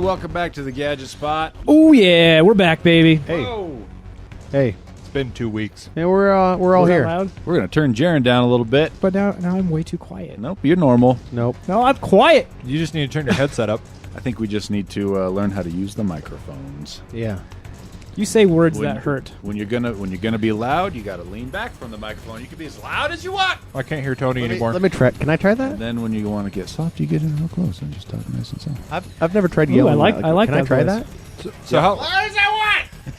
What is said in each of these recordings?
welcome back to the Gadget Spot. Oh yeah, we're back, baby. Hey. Whoa. Hey. It's been 2 weeks. Yeah, we're all Was that here. loud? We're going to turn Jarron down a little bit. But now I'm way too quiet. Nope, you're normal. Nope. No, I'm quiet. You just need to turn your headset up. I think we just need to learn how to use the microphones. Yeah. You say words that hurt. When you're gonna be loud, you got to lean back from the microphone. You can be as loud as you want. I can't hear Tony anymore. Let me try. Can I try And that? then when you want to get soft, you get in real close and just talk nice and soft. I've never tried Ooh, yelling. I like Can I that try voice. that? So how? Loud as I want.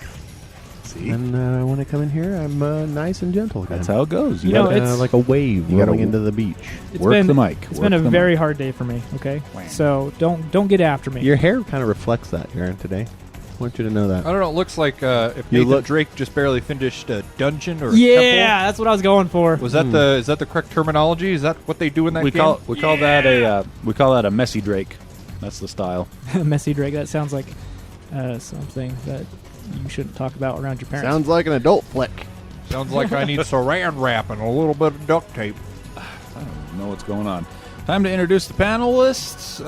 See, And when I come in here, I'm nice and gentle again. that's how it goes. You know, gotta it's- like a wave you gotta rolling into the beach. It's work been, the mic. It's work been a the very mic. hard day for me, okay? Wham. So don't get after me. Your hair kind of reflects that, Jarron, today. I want you to know that. I don't know. It looks like if You Nathan look- Drake just barely finished a dungeon or a yeah, temple. that's what I was going for. Was that is that the correct terminology? Is that what they do in that We game? call that a messy Drake. That's the style. Messy Drake. That sounds like something that you shouldn't talk about around your parents. Sounds like an adult flick. Sounds like I need saran wrap and a little bit of duct tape. I don't know what's going on. Time to introduce the panelists.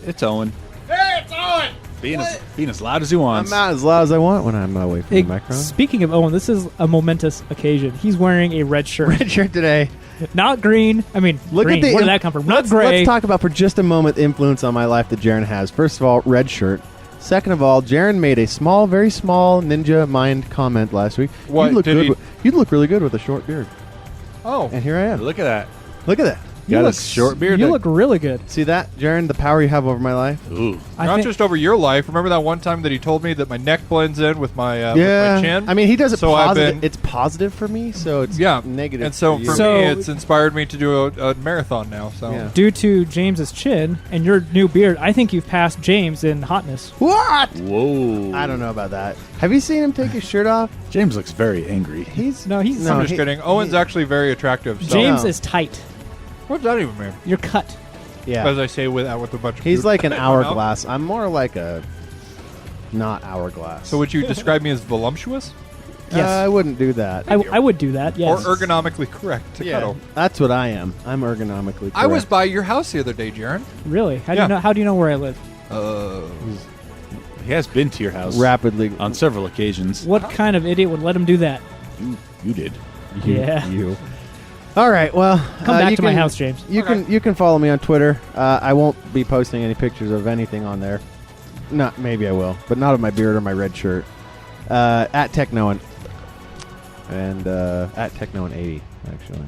It's Owen. Hey, it's Owen! Being as loud as he wants. I'm not as loud as I want when I'm away from the microphone. Speaking of Owen, this is a momentous occasion. He's wearing a red shirt. Red shirt today. Not green. I mean, Look green. at the. Where did that come from? Not Let's gray. talk about for just a moment the influence on my life that Jarron has. First of all, red shirt. Second of all, Jarron made a small, very small ninja mind comment last week. What, You'd look did good. he- You'd look really good with a short beard. Oh, And here I am. Look at that. Look at that. You Got look a short beard. You look really good. See that, Jarron? The power you have over my life. Ooh. I not think- just over your life. Remember that one time that he told me that my neck blends in with my with my chin? I mean, he does it So I've positive. been- It's positive for me, so it's Yeah, negative. And so for for you. So- me, it's inspired me to do a marathon now. So Yeah. Due to James's chin and your new beard, I think you've passed James in hotness. What? Whoa. I don't know about that. Have you seen him take his shirt off? James looks very angry. He's No, he's No, I'm just he- kidding. Owen's he- actually very attractive. So. James No. is tight. What does that even mean? You're cut. yeah. As I say with a bunch of He's fruit like an in my mouth. hourglass. I'm more like a not hourglass. So would you describe me as voluptuous Yes. I wouldn't do that. I would do that. Yes. or ergonomically correct to cuddle? That's what I am. I'm ergonomically correct. I was by your house the other day, Jarron. Really? How do Yeah. you know? How do you know where I live? He has been to your house rapidly on several occasions. What kind of idiot would let him do that? You did. Yeah. You. All right. Well, Come back you to my can- house, James. You can follow me on Twitter. I won't be posting any pictures of anything on there. Not maybe I will, but not of my beard or my red shirt. At Technoan and at Technoan80 actually.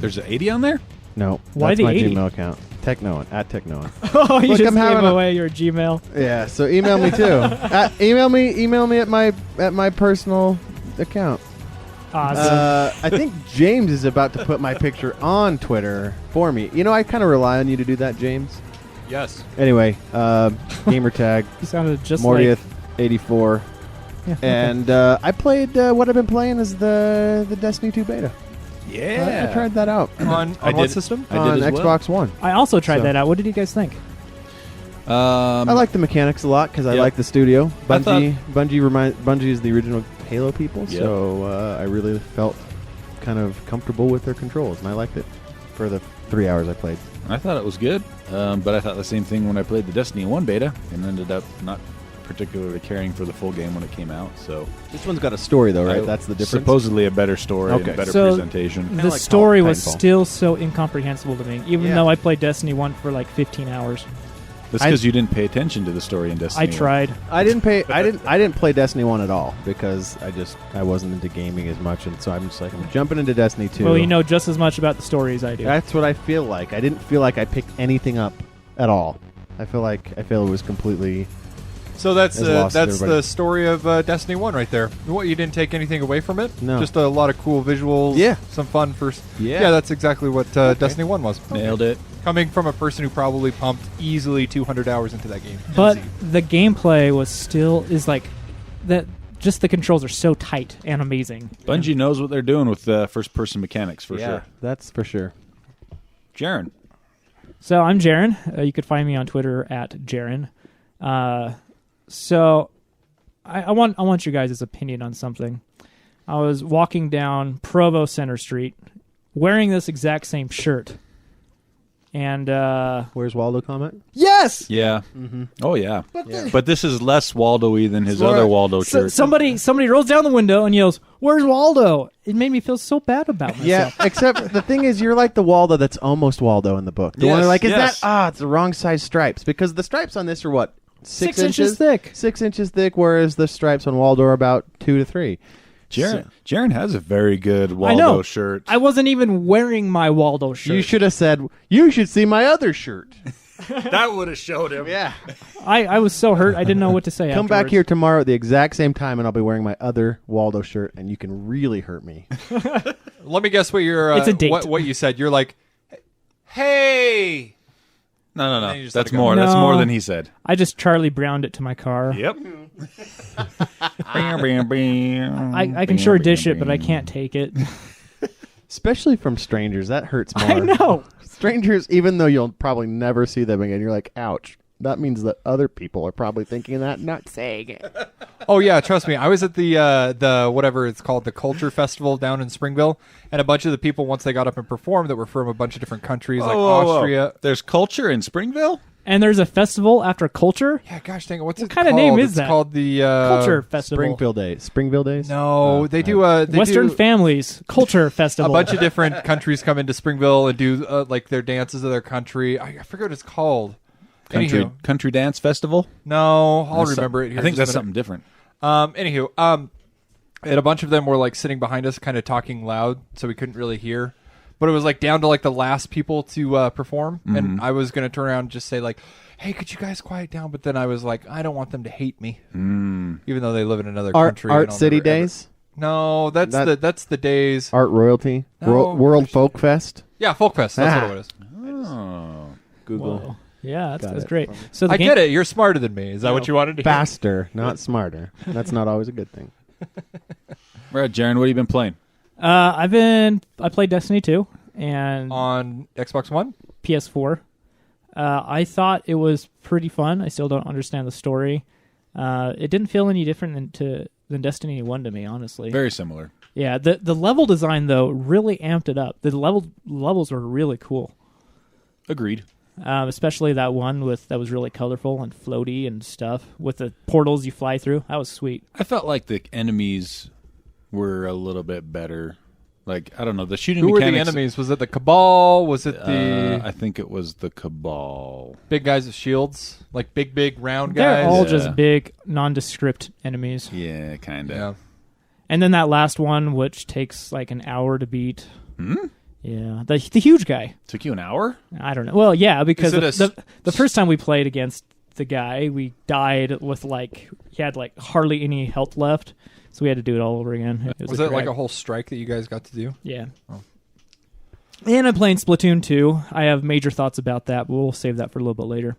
There's an 80 on there? No, Why that's the my 80? Gmail account. Technoan at Technoan. Oh, you Look, just I'm gave having a- away your Gmail. Yeah, so email me too. Email me at my personal account. Awesome. I think James is about to put my picture on Twitter for me. You know, I kind of rely on you to do that, James. Yes. Anyway, gamer tag You sounded just like. Mortieth84, Yeah, okay. and I played. What I've been playing is the Destiny 2 beta. Yeah. I tried that out On I what did. system? I on did as well. Xbox One. I also tried So- that out. What did you guys think? I like the mechanics a lot because I Yep. like the studio. I thought- Bungie is the original Halo people, Yep. so I really felt kind of comfortable with their controls, and I liked it for the 3 hours I played. I thought it was good, but I thought the same thing when I played the Destiny 1 beta and ended up not particularly caring for the full game when it came out. So This one's got a story, though, right? I- That's the difference. Supposedly a better story Okay. and better So- presentation. The like story was Titanfall. still so incomprehensible to me, even Yeah. though I played Destiny 1 for like 15 hours. That's I- because you didn't pay attention to the story in Destiny I 1. tried. I didn't play Destiny 1 at all because I wasn't into gaming as much, and so I'm just like I'm jumping into Destiny 2. Well, you know just as much about the story as I do. That's what I feel like. I didn't feel like I picked anything up at all. I feel it was completely. So that's As lost as everybody. the story of Destiny 1 right there. What, you didn't take anything away from it? No. Just a lot of cool visuals. Yeah. Some fun for. Yeah. That's exactly what Destiny 1 was. Nailed it. Coming from a person who probably pumped easily 200 hours into that game. But Easy. the gameplay is like that. Just the controls are so tight and amazing. Bungie knows what they're doing with first-person mechanics for sure. That's for sure. Jarron. So I'm Jarron. You could find me on Twitter at Jarron. So I want you guys' opinion on something. I was walking down Provo Center Street wearing this exact same shirt. And Where's Waldo comment? yes, Yeah. Mm-hmm. Oh, yeah. Yeah. But this is less Waldo-y than his Right. other Waldo shirt. somebody rolls down the window and yells, "Where's Waldo?" It made me feel so bad about myself. Yeah, except the thing is, you're like the Waldo that's almost Waldo in the book. The one Yes, like, is yes. that, it's the wrong size stripes. Because the stripes on this are what? 6 inches thick. 6 inches thick, whereas the stripes on Waldo are about 2 to 3. Jarron has a very good I Waldo know. shirt. I wasn't even wearing my Waldo shirt. You should have said, you should see my other shirt. That would have showed him. Yeah. I was so hurt. I didn't know what to say. Come back afterwards. here tomorrow at the exact same time, and I'll be wearing my other Waldo shirt, and you can really hurt me. Let me guess what you're. It's a date. What you said. You're like, hey. No. And then you just That's let it go. more. No. That's more than he said. I just Charlie Browned it to my car. Yep. I can sure dish it, but I can't take it. Especially from strangers. That hurts more. I know. Strangers, even though you'll probably never see them again, you're like, ouch. That means that other people are probably thinking that, not saying it. Oh yeah, trust me. I was at the whatever it's called, the Culture Festival down in Springville, and a bunch of the people once they got up and performed that were from a bunch of different countries like Austria. There's culture in Springville? And there's a festival after Culture. Yeah, gosh dang it, what's What it kind of called? name is It's that? called the Culture Festival. Springville Days? No, they do they Western do Families Culture a Festival. bunch of different countries come into Springville and do like their dances of their country. I forget what it's called. Country Dance Festival? No, I'll That's remember it here. I think in just that's a minute. something different. Anywho, and a bunch of them were like sitting behind us, kind of talking loud, so we couldn't really hear. But it was like down to like the last people to perform, and I was gonna turn around and just say like, "Hey, could you guys quiet down?" But then I was like, I don't want them to hate me, even though they live in another country. Art and I'll City never, ever- Days? No, that's the days. Art Royalty? No, World gosh. Folk Fest? Yeah, Folk Fest. That's what it is. Oh. Google. Whoa. Yeah, Got that's it. great. So the I game, get it. You're smarter than me. Is that what you wanted to hear? Faster, not smarter. That's not always a good thing. All right, Jarron, what have you been playing? I played Destiny 2 and On Xbox One? PS4. I thought it was pretty fun. I still don't understand the story. It didn't feel any different than Destiny 1 to me, honestly. Very similar. Yeah, the level design though really amped it up. The levels were really cool. Agreed. Especially that one that was really colorful and floaty and stuff with the portals you fly through. That was sweet. I felt like the enemies were a little bit better. Like, I don't know, the shooting Who were mechanics. the enemies? Was it the Cabal? Was it the I think it was the Cabal. big guys with shields? Like big round They're guys? all Yeah. just big, nondescript enemies. Yeah, kind of. Yeah. And then that last one, which takes like an hour to beat. Hmm? Yeah, the huge guy. Took you an hour? I don't know. Well, yeah, because Is it the first time we played against the guy, we died with he had like hardly any health left, so we had to do it all over again. Was a it like drag. a whole strike that you guys got to do? Yeah. Oh. And I'm playing Splatoon 2. I have major thoughts about that, but we'll save that for a little bit later.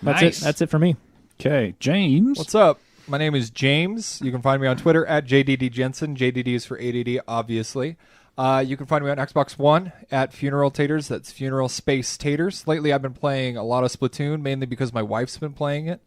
That's Nice. it. That's it for me. Okay, James. What's up? My name is James. You can find me on Twitter at JDD Jensen. JDD is for ADD, obviously. You can find me on Xbox One at Funeral Taters. That's Funeral Space Taters. Lately, I've been playing a lot of Splatoon, mainly because my wife's been playing it.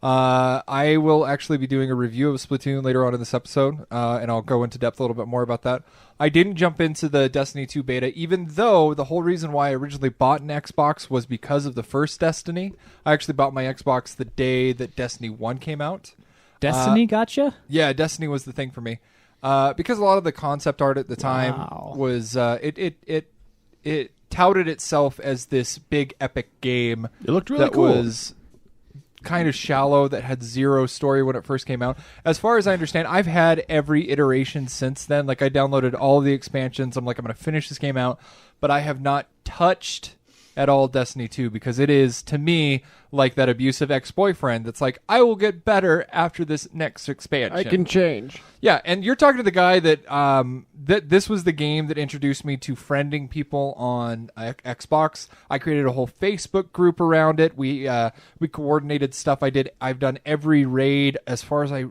I will actually be doing a review of Splatoon later on in this episode, and I'll go into depth a little bit more about that. I didn't jump into the Destiny 2 beta, even though the whole reason why I originally bought an Xbox was because of the first Destiny. I actually bought my Xbox the day that Destiny 1 came out. Destiny gotcha? Yeah, Destiny was the thing for me. Because a lot of the concept art at the time Wow. was it touted itself as this big epic game It looked really that cool. was kind of shallow, that had zero story when it first came out. As far as I understand, I've had every iteration since then. Like, I downloaded all of the expansions. I'm like, I'm going to finish this game out, but I have not touched at all Destiny 2 because it is, to me, like that abusive ex-boyfriend that's like, I will get better after this next expansion. I can change. Yeah, and you're talking to the guy that that this was the game that introduced me to friending people on Xbox. I created a whole Facebook group around it. We coordinated stuff. I've done every raid as far as I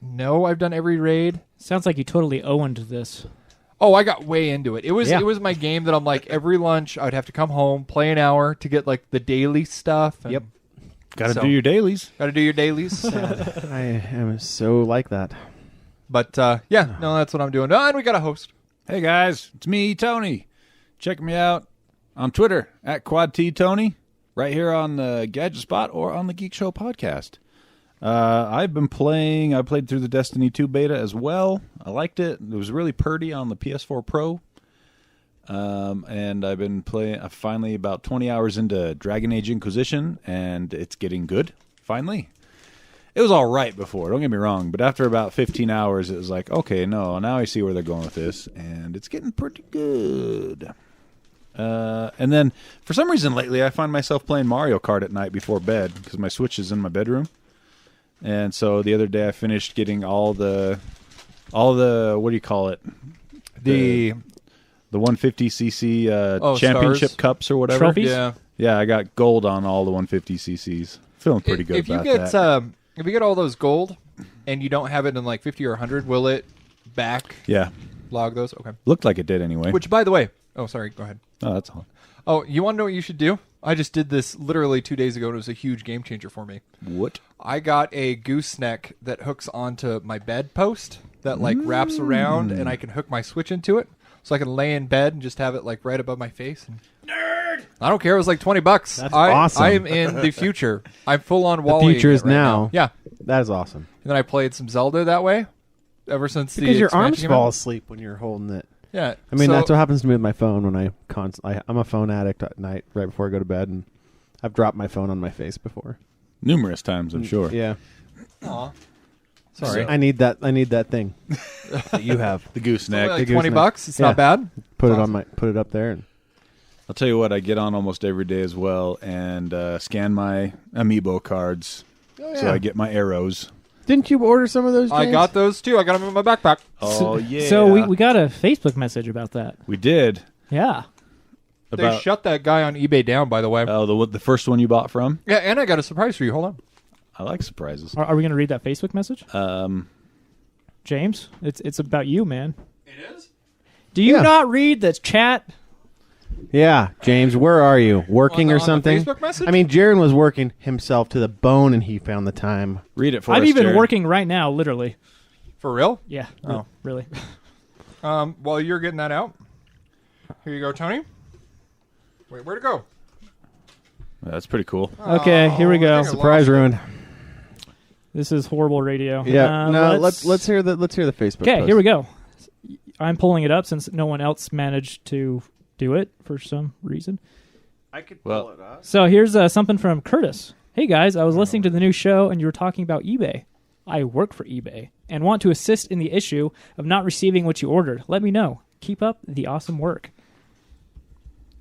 know. I've done every raid. Sounds like you totally owned this. Oh, I got way into it. It was Yeah. it was my game that I'm like every lunch I would have to come home, play an hour to get like the daily stuff. And Yep. Got to So- do your dailies. Got to do your dailies. I am so like that. But yeah, no, that's what I'm doing. Oh, and we got a host. Hey guys, it's me, Tony. Check me out on Twitter at QuadTTony, right here on the Gadget Spot or on the Geek Show podcast. I've been playing. I played through the Destiny 2 beta as well. I liked it. It was really purty on the PS4 Pro. And I've been playing. Finally, about 20 hours into Dragon Age Inquisition, and it's getting good. Finally, it was all right before. Don't get me wrong, but after about 15 hours, it was like, okay, no, now I see where they're going with this, and it's getting pretty good. And then, for some reason lately, I find myself playing Mario Kart at night before bed because my Switch is in my bedroom. And so the other day I finished getting all the what do you call it? The 150cc championship stars? Cups or whatever. Trophies? Yeah, I got gold on all the 150cc's. Feeling pretty good about that. If you get all those gold and you don't have it in like 50 or 100, will it log those? Okay. Looked like it did anyway. Which, by the way, sorry, go ahead. Oh, that's all. Oh, you want to know what you should do? I just did this literally 2 days ago, and it was a huge game changer for me. What? I got a gooseneck that hooks onto my bed post that like wraps around, and I can hook my Switch into it, so I can lay in bed and just have it like right above my face. And nerd! I don't care. It was like $20. That's awesome. I am in the future. I'm full on The Wall-E future is right now. Yeah. That is awesome. And then I played some Zelda that way. Ever since Because your arms expansion came fall out. asleep when you're holding it. Yeah. I mean, so- that's what happens to me with my phone when I'm a phone addict at night right before I go to bed, and I've dropped my phone on my face before. Numerous times, I'm sure. Yeah. Aw. Sorry. I need that thing that you have. The gooseneck. Like The $20. gooseneck. It's Yeah. not bad. Put Awesome. it up there. And I'll tell you what, I get on almost every day as well and scan my amiibo cards so I get my arrows. Didn't you order some of those? I James? got those too. I got them in my backpack. Oh, yeah. So we got a Facebook message about that. We did. Yeah. They shut that guy on eBay down, by the way. Oh, the first one you bought from? Yeah, and I got a surprise for you. Hold on. I like surprises. Are we going to read that Facebook message? Um, James, it's about you, man. It is? Do you Yeah. not read the chat? Yeah, James, where are you? Working On or the something? Facebook message? I mean, Jarron was working himself to the bone, and he found the time. read it for I'm us, even Jared. working right now, literally. For real? Yeah. Oh. Really. While you're getting that out, here you go, Tony. Wait, where'd it go? That's pretty cool. Okay, here we I go. think I Surprise lost it. ruined. This is horrible radio. Yeah, no, let's hear the Facebook. Okay, post. here we go. I'm pulling it up since no one else managed to do it for some reason. I could Well- pull it up. So here's something from Curtis. Hey guys, I was listening to the new show and you were talking about eBay. I work for eBay and want to assist in the issue of not receiving what you ordered. Let me know. Keep up the awesome work.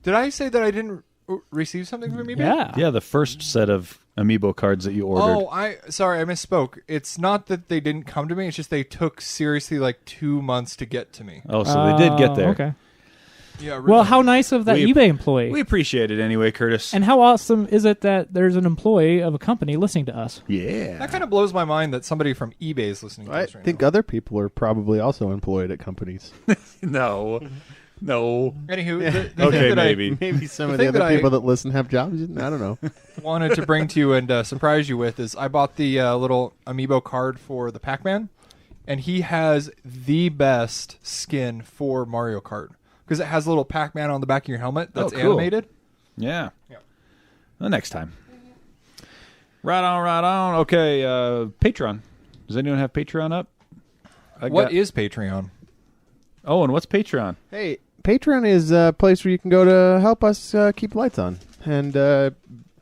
Did I say that I didn't receive something from eBay? Yeah. Yeah, the first set of amiibo cards that you ordered. Oh, I misspoke. It's not that they didn't come to me. It's just they took seriously like 2 months to get to me. Oh, so they did get there. Okay. Yeah. Really. Well, how nice of that We- eBay employee. We appreciate it anyway, Curtis. And how awesome is it that there's an employee of a company listening to us? Yeah. that kind of blows my mind that somebody from eBay is listening to I us right think now. other people are probably also employed at companies. No. No. Anywho, Yeah. the Okay, thing that maybe. Maybe some The of the thing other that I- people that listen have jobs. I don't know. I wanted to bring to you and surprise you with is I bought the little amiibo card for the Pac-Man, and he has the best skin for Mario Kart because it has a little Pac-Man on the back of your helmet that's Oh, cool. animated. Yeah. Yeah. The next time. Right on, right on. Okay, Patreon. Does anyone have Patreon up? What is Patreon? Owen, what's Patreon? Hey, Patreon is a place where you can go to help us keep lights on and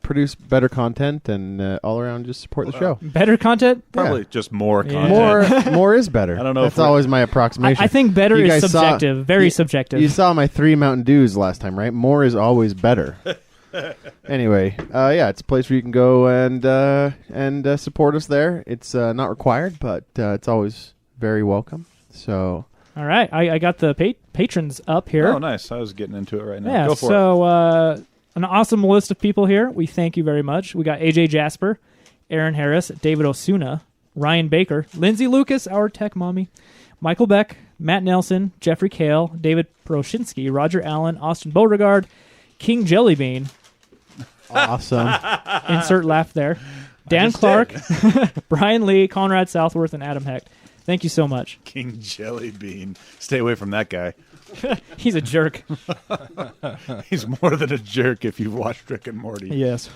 produce better content and all around just support the show. Better content? Probably just more Yeah. content. More is better. I don't know That's if we're- always my approximation. I think better You is guys saw- subjective. Very you- subjective. You saw my 3 Mountain Dews last time, right? More is always better. Anyway, yeah, it's a place where you can go and support us there. It's not required, but it's always very welcome. So All right. I got the patrons up here. Oh, nice. I was getting into it right now. Yeah, Go for it. so an awesome list of people here. We thank you very much. We got AJ Jasper, Aaron Harris, David Osuna, Ryan Baker, Lindsay Lucas, our tech mommy, Michael Beck, Matt Nelson, Jeffrey Kale, David Proshinsky, Roger Allen, Austin Beauregard, King Jellybean, awesome. insert laugh there, Dan just Clark, Brian Lee, Conrad Southworth, and Adam Hecht. Thank you so much. King Jellybean. Stay away from that guy. He's a jerk. He's more than a jerk if you've watched Rick and Morty. Yes.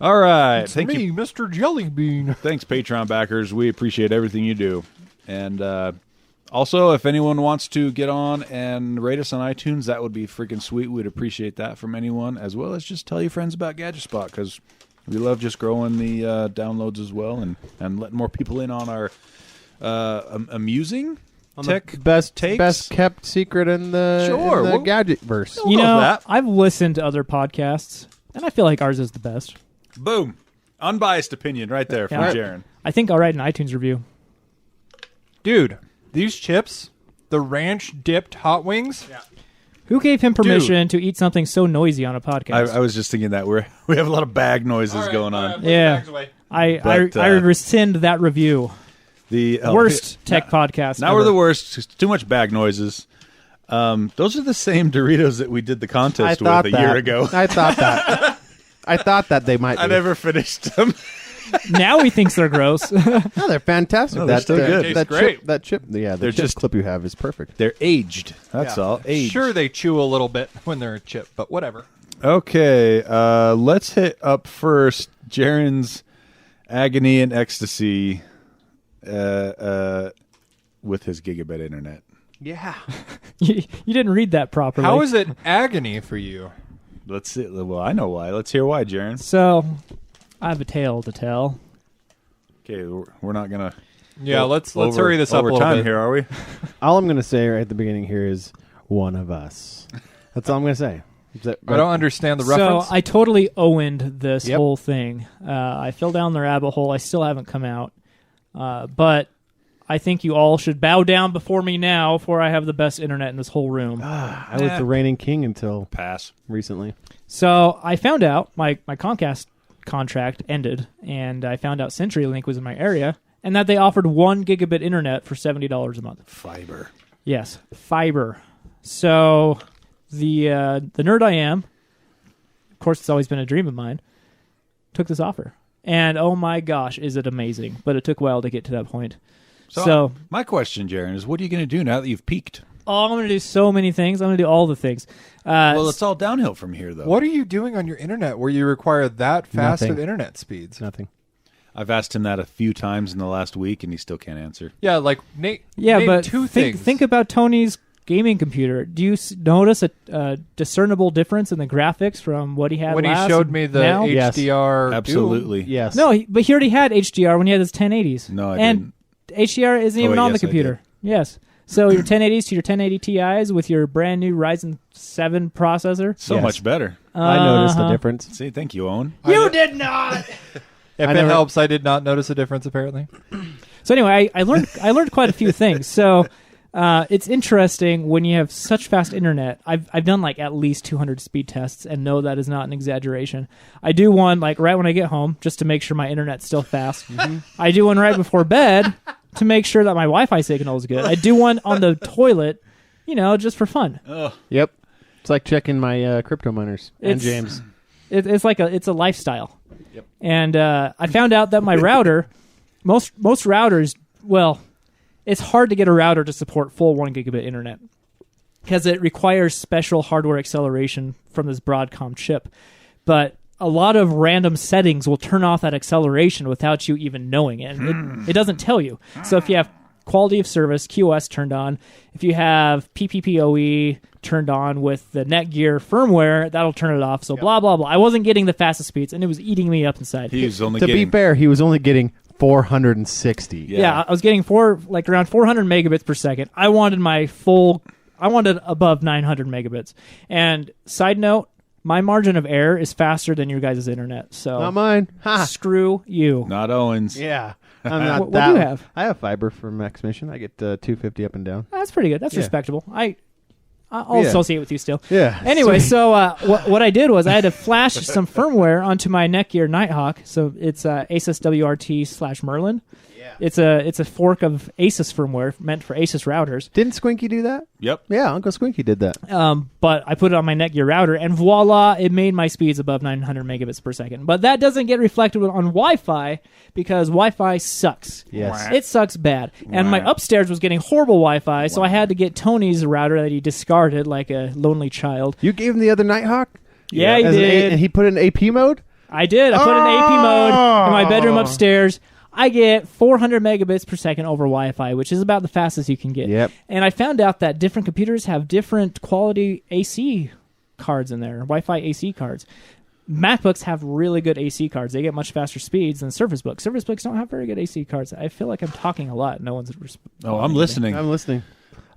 All right. Thank you, Mr. Jellybean. Thanks, Patreon backers. We appreciate everything you do. And also, if anyone wants to get on and rate us on iTunes, that would be freaking sweet. We'd appreciate that from anyone, as well as just tell your friends about Gadget Spot, because we love just growing the downloads as well and letting more people in on our amusing tech best takes. Best kept secret in the Gadget verse. You know, that. I've listened to other podcasts, and I feel like ours is the best. Boom. Unbiased opinion right there from Yeah. Jarron. I think I'll write an iTunes review. Dude, these chips, the ranch dipped hot wings. Yeah. Who gave him permission to eat something so noisy on a podcast? I was just thinking that we have a lot of bag noises going on. Yeah. I rescind that review. The Worst tech podcast Now ever. we're the worst. It's too much bag noises. Those are the same Doritos that we did the contest with a year ago. I thought that. I thought that they might. I be. never finished them. Now he thinks they're gross. No, they're fantastic. No, they're still good. Tastes That great. chip. That chip. Yeah, They're the chip just- clip you have is perfect. They're aged. That's all. Aged. Sure, they chew a little bit when they're a chip, but whatever. Okay. Let's hit up first Jarron's agony and ecstasy with his gigabit internet. Yeah. you didn't read that properly. How is it agony for you? Let's see. Well, I know why. Let's hear why, Jarron. So, I have a tale to tell. Okay, we're not gonna. Yeah, let's hurry this up a over little time bit. here, are we? All I'm going to say right at the beginning here is one of us. That's all I'm going to say. I don't understand the reference. So, I totally Owened this Yep. whole thing. I fell down the rabbit hole. I still haven't come out. But I think you all should bow down before me now, for I have the best internet in this whole room. I was the reigning king until Pass. recently. So I found out my Comcast contract ended, and I found out CenturyLink was in my area, and that they offered 1 gigabit internet for $70 a month. Fiber. Yes, fiber. So the nerd I am, of course, it's always been a dream of mine, took this offer, and oh my gosh, is it amazing! But it took a while to get to that point. So my question, Jarron, is what are you going to do now that you've peaked? I'm going to do so many things. I'm going to do all the things. Well, it's all downhill from here, though. What are you doing on your internet where you require that fast Nothing. of internet speeds? Nothing. I've asked him that a few times in the last week, and he still can't answer. Yeah, like Nate. Yeah, name but two things. think about Tony's gaming computer. Do you notice a discernible difference in the graphics from what he had when last he showed me the now? Yes. HDR. Absolutely. Yes. No, but he already had HDR when he had his 1080s. No, I and didn't. HDR isn't Oh, even wait, on the yes, I computer. Yes. So your 1080s to your 1080 Ti's with your brand new Ryzen 7 processor. So Yes. much better. I noticed the Uh-huh. difference. See, thank you, Owen. You did not. If I it never- helps, I did not notice a difference. Apparently, So anyway, I learned quite a few things. So it's interesting when you have such fast internet. I've done like at least 200 speed tests, and no, that is not an exaggeration. I do one like right when I get home just to make sure my internet's still fast. I do one right before bed to make sure that my Wi-Fi signal is good. I do one on the toilet, just for fun. Yep. It's like checking my crypto miners and It's- James. It's like it's a lifestyle. Yep. And I found out that my router, most routers, well, it's hard to get a router to support full 1 gigabit internet because it requires special hardware acceleration from this Broadcom chip. But a lot of random settings will turn off that acceleration without you even knowing it. And it doesn't tell you. So if you have quality of service, QoS turned on, if you have PPPoE turned on with the Netgear firmware, that'll turn it off. So blah, blah, blah. I wasn't getting the fastest speeds, and it was eating me up inside. He was only To getting. be fair, he was only getting 460. Yeah, I was getting around 400 megabits per second. I wanted above 900 megabits. And side note, my margin of error is faster than your guys' internet. So Not mine. Ha. screw you. Not Owen's. Yeah. I'm not What that do you have? I have fiber from Max Mission. I get 250 up and down. That's pretty good. That's Yeah. respectable. I'll Yeah. associate with you still. Yeah. Anyway, so what I did was I had to flash some firmware onto my Netgear Nighthawk. So it's Asus WRT /Merlin. It's a fork of Asus firmware meant for Asus routers. Didn't Squinky do that? Yep. Yeah, Uncle Squinky did that. But I put it on my Netgear router, and voila, it made my speeds above 900 megabits per second. But that doesn't get reflected on Wi-Fi because Wi-Fi sucks. Yes. It sucks bad. And my upstairs was getting horrible Wi-Fi, so I had to get Tony's router that he discarded like a lonely child. You gave him the other Nighthawk? Yeah, he did. And he put it in AP mode? I did. I put it in AP mode in my bedroom upstairs. I get 400 megabits per second over Wi-Fi, which is about the fastest you can get. Yep. And I found out that different computers have different quality AC cards in there, Wi-Fi AC cards. MacBooks have really good AC cards. They get much faster speeds than Surface Books. Surface Books don't have very good AC cards. I feel like I'm talking a lot. No one's Oh, I'm listening. I'm listening.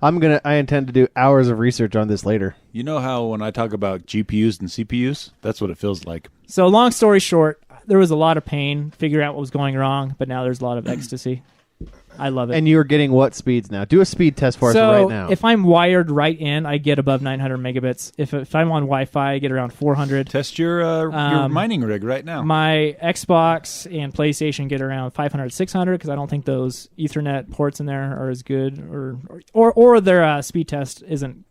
I intend to do hours of research on this later. You know how when I talk about GPUs and CPUs, that's what it feels like. So long story short, there was a lot of pain figuring out what was going wrong, but now there's a lot of ecstasy. I love it. And you're getting what speeds now? Do a speed test for us right now. If I'm wired right in, I get above 900 megabits. If I'm on Wi-Fi, I get around 400. Test your mining rig right now. My Xbox and PlayStation get around 500, 600 because I don't think those Ethernet ports in there are as good, or their speed test isn't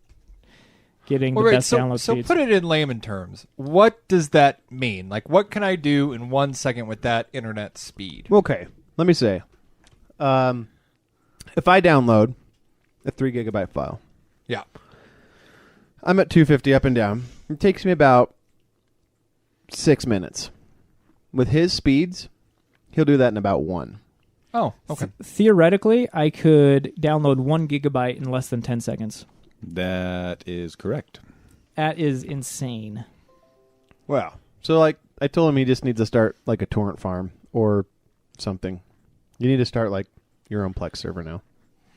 getting the best download speeds. So put it in layman terms. What does that mean? Like, what can I do in 1 second with that internet speed? Okay, let me say. If I download a 3 gigabyte file, Yeah. I'm at 250 up and down. It takes me about 6 minutes. With his speeds, he'll do that in about 1. Oh, okay. Theoretically, I could download 1 gigabyte in less than 10 seconds. That is correct. That is insane. Wow. So, like, I told him he just needs to start, like, a torrent farm or something. You need to start, like, your own Plex server now.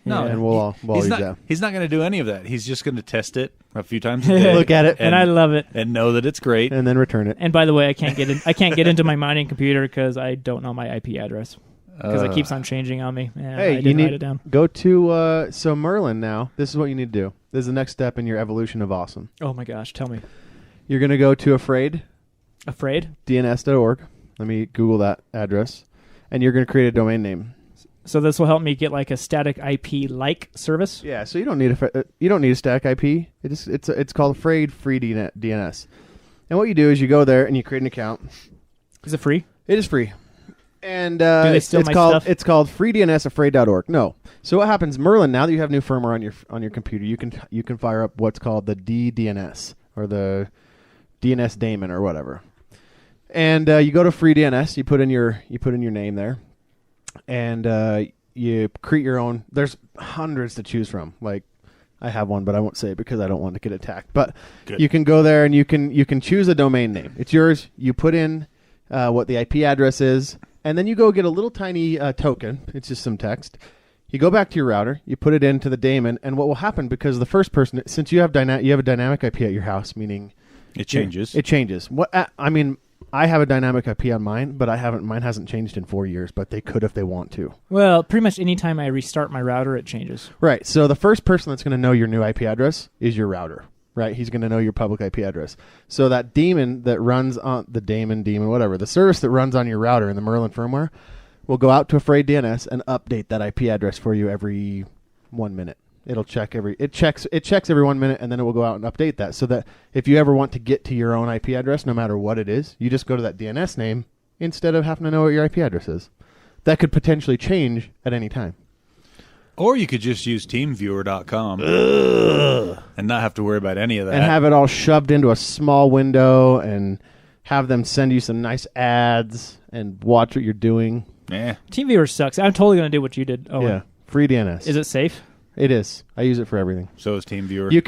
No, and we'll all use that. He's not going to do any of that. He's just going to test it a few times a day. Look at it. And I love it. And know that it's great. And then return it. And by the way, I can't get into my mining computer because I don't know my IP address. Because it keeps on changing on me. And Hey, I didn't write it down. Go to so Merlin now. This is what you need to do. This is the next step in your evolution of awesome. Oh my gosh, tell me. You're going to go to Afraid. DNS.org. Let me Google that address. And you're going to create a domain name. So this will help me get like a static IP like service. Yeah, so you don't need a static IP. It's called Afraid Free DNS. And what you do is you go there and you create an account. Is it free? It is free. And Do they steal my stuff? It's called freednsafraid.org. No. So what happens, Merlin? Now that you have new firmware on your computer, you can fire up what's called the DDNS or the DNS daemon or whatever. And you go to FreeDNS. You put in your name there, and you create your own. There's hundreds to choose from. Like I have one, but I won't say it because I don't want to get attacked. But You can go there and you can choose a domain name. It's yours. You put in what the IP address is. And then you go get a little tiny token. It's just some text. You go back to your router. You put it into the daemon. And what will happen, because the first person, since you have a dynamic IP at your house, meaning it changes. It changes. I have a dynamic IP on mine, but mine hasn't changed in 4 years. But they could if they want to. Well, pretty much any time I restart my router, it changes. Right. So the first person that's going to know your new IP address is your router. Right, he's going to know your public IP address. So that daemon that runs on the daemon, whatever, the service that runs on your router in the Merlin firmware will go out to Afraid DNS and update that IP address for you every 1 minute. It checks every 1 minute, and then it will go out and update that. So that if you ever want to get to your own IP address, no matter what it is, you just go to that DNS name instead of having to know what your IP address is. That could potentially change at any time. Or you could just use TeamViewer.com and not have to worry about any of that. And have it all shoved into a small window and have them send you some nice ads and watch what you're doing. Yeah. TeamViewer sucks. I'm totally going to do what you did. Yeah. Free DNS. Is it safe? It is. I use it for everything. So is TeamViewer. You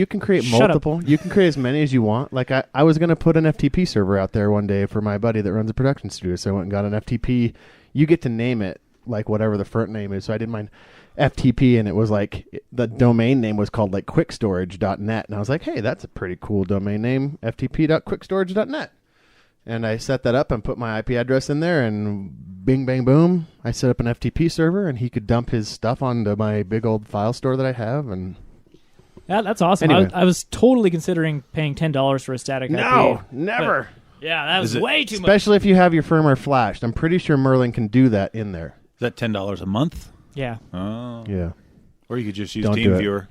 can create multiple. You can create as many as you want. Like I was going to put an FTP server out there one day for my buddy that runs a production studio. So I went and got an FTP. You get to name it like whatever the front name is. So I did mine FTP, and it was like the domain name was called like quickstorage.net, and I was like, hey, that's a pretty cool domain name, ftp.quickstorage.net. And I set that up and put my IP address in there, and bing bang boom, I set up an FTP server, and he could dump his stuff onto my big old file store that I have. And yeah, that's awesome. Anyway. I was totally considering paying $10 for a static IP. No, never. Yeah, that was way too much. Especially if you have your firmware flashed. I'm pretty sure Merlin can do that in there. Is that $10 a month? Yeah. Oh. Yeah. Or you could just use Don't do it. TeamViewer.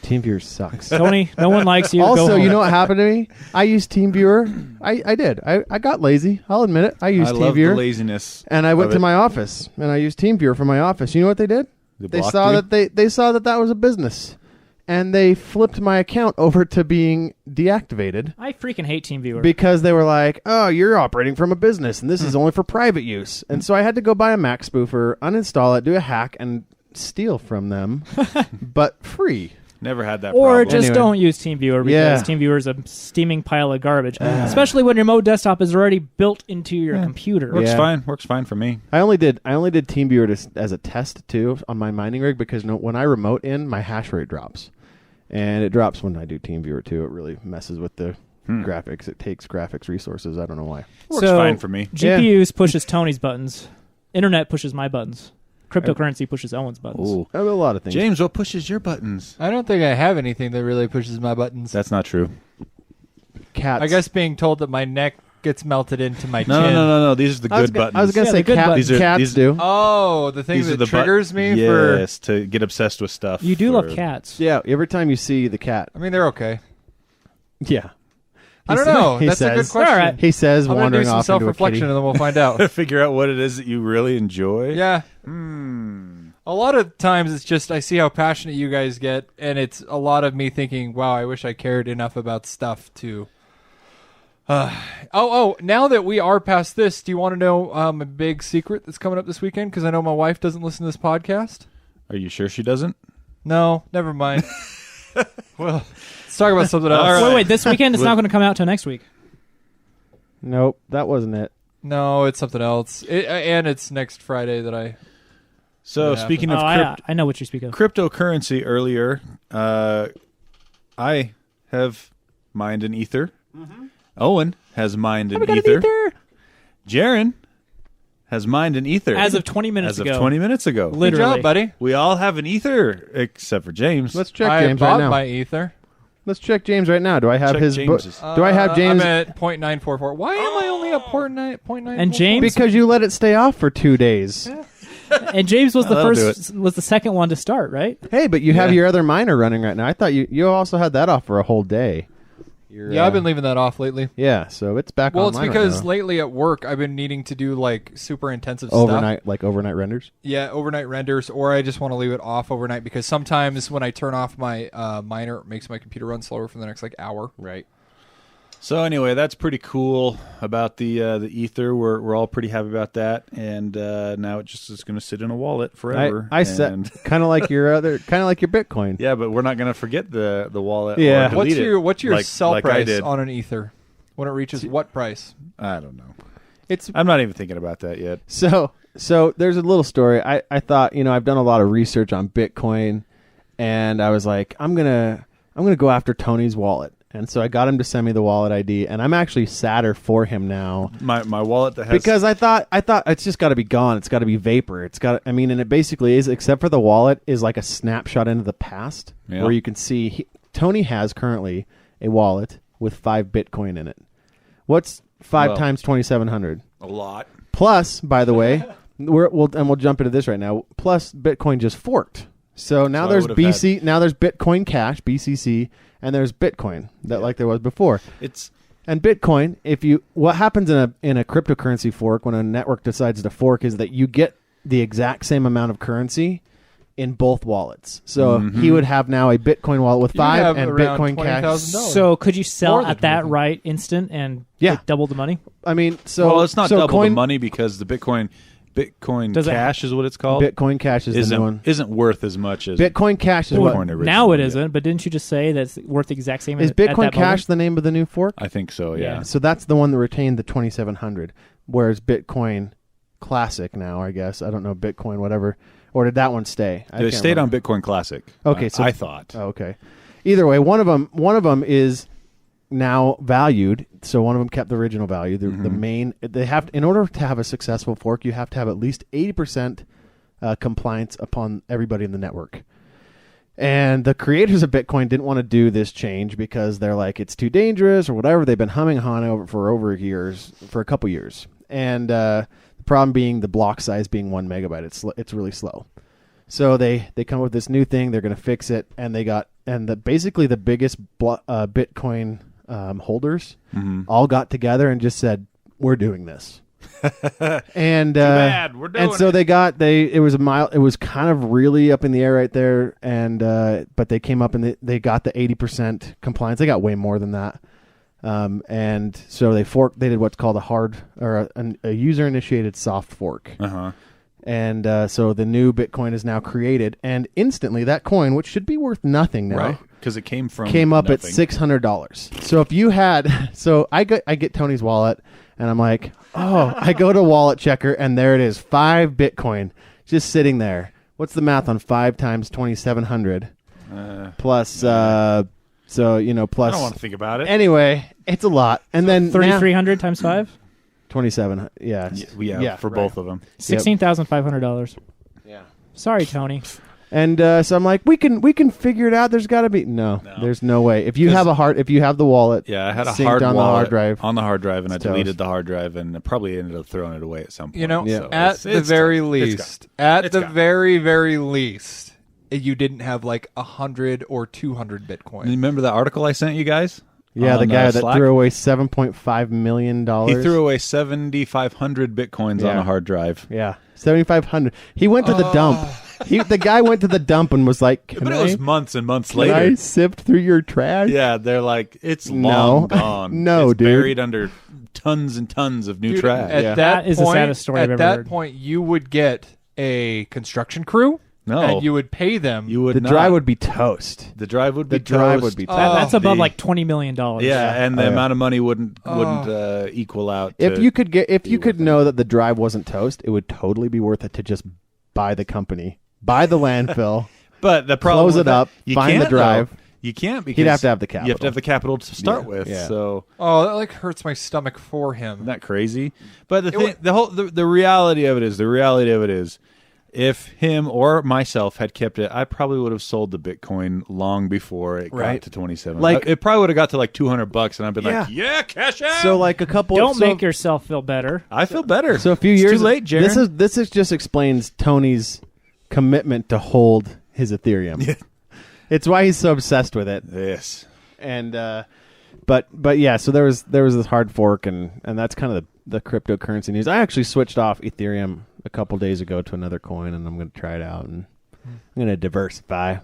TeamViewer sucks. Tony, no one likes you. Go Also, home. you know what happened to me? I used TeamViewer. I did. I got lazy. I'll admit it. I used I love the TeamViewer. laziness. And I went of to it. my office, and I used TeamViewer for my office. You know what they did? They blocked saw you? that they saw that was a business, and they flipped my account over to being deactivated I freaking hate TeamViewer. because they were like, "Oh, you're operating from a business, and this is only for private use." And so I had to go buy a Mac spoofer, uninstall it, do a hack, and steal from them, but free. Never had that Or problem. just Anyway. don't use TeamViewer because Yeah. TeamViewer is a steaming pile of garbage, especially when your remote desktop is already built into your computer. Works Yeah. fine. Works fine for me. I only did TeamViewer as a test too on my mining rig because when I remote in, my hash rate drops, and it drops when I do TeamViewer too. It really messes with the graphics. It takes graphics resources. I don't know why. Works fine for me. GPUs pushes Tony's buttons. Internet pushes my buttons. Cryptocurrency pushes Owen's buttons. Ooh. I have a lot of things. James, what pushes your buttons? I don't think I have anything that really pushes my buttons. That's not true. Cats. I guess being told that my neck gets melted into my No, chin. no. These are the I was good gonna- buttons. I was going to Yeah, say the good buttons. cats These- do. Oh, the thing These are that the triggers me for... Yes, to get obsessed with stuff. You do love for- cats. Yeah, every time you see the cat. I mean, they're okay. Yeah. I don't know. He That's a good says- question. All right. He says I'm going to wandering do some off into a kitty. self-reflection and then we'll find out. Figure out what it is that you really enjoy. Yeah. Hmm. A lot of times it's just I see how passionate you guys get, and it's a lot of me thinking, wow, I wish I cared enough about stuff to... now that we are past this, do you want to know a big secret that's coming up this weekend? Because I know my wife doesn't listen to this podcast. Are you sure she doesn't? No, never mind. Well, let's talk about something else. All right. Wait, this weekend it's not going to come out till next week. Nope, that wasn't it. No, it's something else. And it's next Friday that I... So What speaking Oh, of I know what you speak of. cryptocurrency earlier, I have mined an ether. Owen has mined an ether. Jarron has mined an ether. As of 20 minutes ago. As of 20 minutes ago. Good Literally. job, buddy. We all have an ether, except for James. Let's check I James bought right now. my ether. Let's check James right now. Do I have Check his book? James's. Do I have James? I'm at 0.944. Why am I only at 0.944? And James- Because you let it stay off for 2 days. And James was the That'll do was the second one to start, right? Hey, but you have Yeah. your other miner running right now. I thought you also had that off for a whole day. Yeah, I've been leaving that off lately. Yeah, so it's back Well, it's online because right now. lately at work I've been needing to do like super intensive overnight, stuff. like overnight renders. Yeah, overnight renders, or I just want to leave it off overnight because sometimes when I turn off my miner, it makes my computer run slower for the next like hour. Right. So anyway, that's pretty cool about the ether. We're all pretty happy about that, and now it just is going to sit in a wallet forever. I set and kind of like your Bitcoin. yeah, but we're not going to forget the wallet. Yeah. or What's delete it what's your like- sell like I price did. on an ether when it reaches what price? I don't know. It's I'm not even thinking about that yet. So there's a little story. I thought, I've done a lot of research on Bitcoin, and I was like, I'm gonna go after Tony's wallet. And so I got him to send me the wallet ID, and I'm actually sadder for him now My wallet that has because I thought it's just got to be gone. It's got to be vapor. And it basically is, except for the wallet, is like a snapshot into the past Yeah. where you can see Tony has currently a wallet with 5 Bitcoin in it. What's 5 Well- times 2,700? a lot. Plus, by the way, we'll jump into this right now. Plus, Bitcoin just forked, so now So I there's would've BC. Now there's Bitcoin Cash (BCC), and there's Bitcoin like there was before. It's And Bitcoin, what happens in a cryptocurrency fork when a network decides to fork is that you get the exact same amount of currency in both wallets. So he would have now a Bitcoin wallet with You 5 have and around Bitcoin Cash. $20,000. So could you sell More than at that anything. right instant and Yeah. get double the money? I mean, so well, it's not so double coin, the money because the Bitcoin Does it- Cash is what it's called. Bitcoin Cash is the new one. isn't worth as much as Bitcoin Cash is Bitcoin what. originally. Now it Yeah. isn't, but didn't you just say that's worth the exact same? Is at Bitcoin that Cash moment? the name of the new fork? I think so. Yeah. Yeah. So that's the one that retained the 2,700, whereas Bitcoin Classic now, I guess. I don't know, Bitcoin whatever. Or did that one stay? They stayed on Bitcoin Classic. Okay, so I thought. Oh, okay. Either way, one of them is now valued. So one of them kept the original value. The main they have in order to have a successful fork, you have to have at least 80% compliance upon everybody in the network. And the creators of Bitcoin didn't want to do this change because they're like, it's too dangerous or whatever. They've been humming on over for a couple years. And the problem being the block size being 1 megabyte. It's really slow. So they come up with this new thing. They're going to fix it, and basically the biggest Bitcoin holders all got together and just said, "We're doing this." And Too bad. We're doing and so it. it was kind of really up in the air right there, and but they came up and they got the 80% compliance. They got way more than that. And so they did what's called a user initiated soft fork. And so the new Bitcoin is now created, and instantly that coin, which should be worth nothing now, right? Because it came up nothing. at $600. So if you had, I get Tony's wallet, and I'm like, oh, I go to Wallet Checker, and there it is, 5 Bitcoin just sitting there. What's the math on 5 times 2,700 plus? So plus. I don't want to think about it. Anyway, it's a lot, and then 3,300 times 5. 27. Yeah, for both of them. $16,500. Yeah. Sorry, Tony. And so I'm like, we can figure it out. There's got to be no. There's no way. If you have the wallet, I had a hard hard wallet on the hard drive, and I toast. deleted the hard drive, and I probably ended up throwing it away at some point. So at the very least, very least, you didn't have like 100 or 200 Bitcoin. Remember the article I sent you guys? Yeah, the guy that Slack? threw away $7.5 million. He threw away 7,500 Bitcoins on a hard drive. Yeah, 7,500. He went to the dump. The guy went to the dump and was like, But it was months and months can later. I sift through your trash? Yeah, they're like, it's long gone. No, it's dude. buried under tons and tons of new trash. At That is the saddest story I've ever At that heard. point, you would get a construction crew. No. And you would pay them. You would The not. drive would be toast. The drive would be drive toast. would be toast. That's above The- like $20 million. Yeah, and the amount of money wouldn't equal out. If you could know that the drive wasn't toast, it would totally be worth it to just buy the company, buy the landfill, but the problem close with it up, you find the can't, drive. though. You can't because He'd have to have the capital. You have to have the capital to start with. Yeah. So that like hurts my stomach for him. isn't that crazy? But the reality of it is, if him or myself had kept it, I probably would have sold the Bitcoin long before it got to 27. Like- it probably would have got to like $200, and I'd been like, "Yeah, cash out." So like a couple. Don't make yourself feel better. I feel better. So a few It's years. too late, Jarron. This just explains Tony's commitment to hold his Ethereum. Yeah. It's why he's so obsessed with it. Yes. And but yeah. So there was this hard fork, and that's kind of the cryptocurrency news. I actually switched off Ethereum a couple days ago to another coin, and I'm going to try it out, and I'm going to diversify.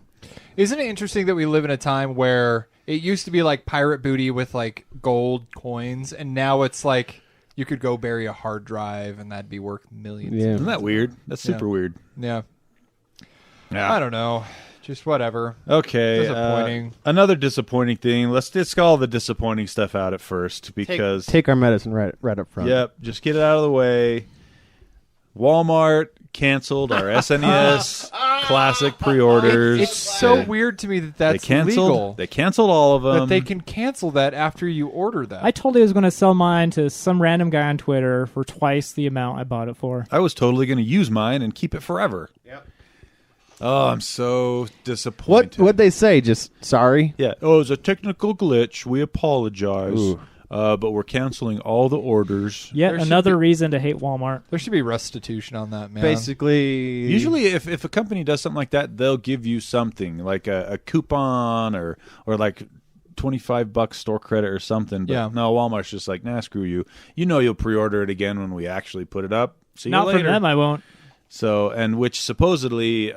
Isn't it interesting that we live in a time where it used to be like pirate booty with like gold coins, and now it's like you could go bury a hard drive and that'd be worth millions. Yeah. Isn't that weird? That's super weird. Yeah. Yeah. I don't know. Just whatever. Okay. Disappointing. Another disappointing thing. Let's just get all the disappointing stuff out at first because Take our medicine right up front. Yep, just get it out of the way. Walmart canceled our SNES Classic pre-orders. It's so weird to me that that's legal. They canceled all of them. That they can cancel that after you order that. I told you I was going to sell mine to some random guy on Twitter for twice the amount I bought it for. I was totally going to use mine and keep it forever. Yep. Oh, I'm so disappointed. What'd they say? Just sorry? Yeah. Oh, it was a technical glitch. We apologize. Ooh. But we're canceling all the orders. Yet There should another be- reason to hate Walmart. There should be restitution on that, man. Basically, Usually, if a company does something like that, they'll give you something like a coupon or like $25 store credit or something. But Yeah. no, Walmart's just like, nah, screw you. You know, you'll pre-order it again when we actually put it up. See you Not later. for them, I won't. So, and which supposedly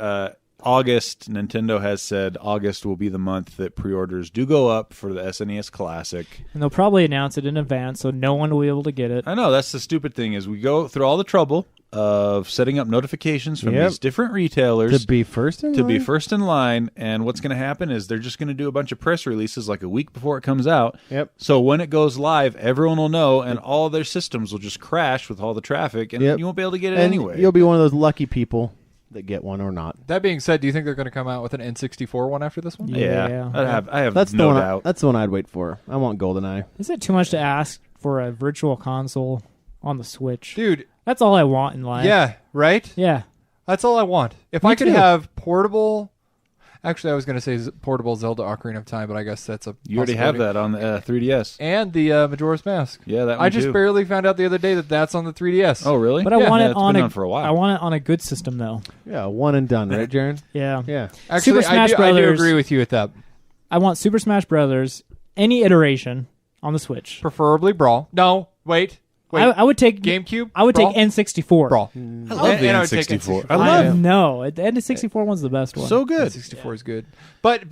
August, Nintendo has said August will be the month that pre-orders do go up for the SNES Classic. And they'll probably announce it in advance, so no one will be able to get it. I know, that's the stupid thing is we go through all the trouble of setting up notifications from Yep. these different retailers to be first in line. And what's going to happen is they're just going to do a bunch of press releases like a week before it comes out. Yep. So when it goes live, everyone will know, and all their systems will just crash with all the traffic, and Yep. you won't be able to get it And anyway. you'll be one of those lucky people that get one or not. That being said, do you think they're going to come out with an N64 one after this one? Yeah. I have That's no the one. doubt. That's the one I'd wait for. I want GoldenEye. Is it too much to ask for a virtual console on the Switch? Dude, That's all I want in life. yeah, right? Yeah. That's all I want. If Me I could too. have portable... Actually, I was going to say portable Zelda Ocarina of Time, but I guess that's a You already have that on the 3DS. And the Majora's Mask. Yeah, that one I just too. barely found out the other day that that's on the 3DS. Oh, really? But I want Yeah, it it's on been on for a while. I want it on a good system though. Yeah, one and done, right, Jarron? Yeah. Yeah. Actually, Super Smash I do Brothers. agree with you with that. I want Super Smash Brothers, any iteration on the Switch. Preferably Brawl. No, wait. I would take GameCube? I would Brawl? take N64. Brawl. I love the And I would take N64. N64. I I love know. The N64 one's the best one. So good. 64 is good. But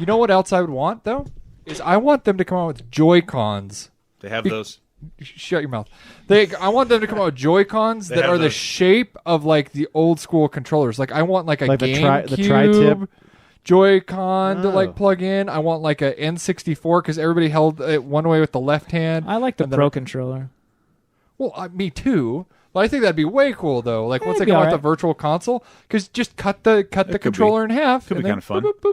you know what else I would want though? Is I want them to come out with Joy-Cons. They have those. Shut your mouth. I want them to come out with Joy-Cons that have are the those. shape of like the old school controllers. Like I want like a Like the GameCube tri-tip? Joy-Con to Oh. like plug in. I want like a N64 because everybody held it one way with the left hand. I like the And then Pro controller. Well, me too. But I think that'd be way cool though. Like once It'd they be come out with alright. the virtual console, because just cut the could controller in half. Could and be then kinda fun. boop, boop, boop.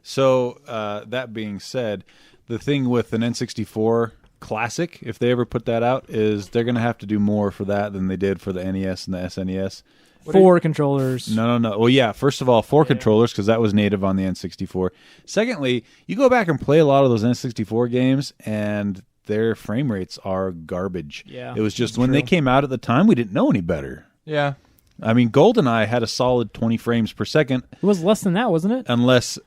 So that being said, the thing with an N64 Classic, if they ever put that out, is they're going to have to do more for that than they did for the NES and the SNES. 4 controllers. No. Well, yeah, first of all, 4 controllers, because that was native on the N64. Secondly, you go back and play a lot of those N64 games, and their frame rates are garbage. Yeah, it was just when they came out at the time, we didn't know any better. Yeah. I mean, GoldenEye had a solid 20 frames per second, It was less than that, wasn't it? unless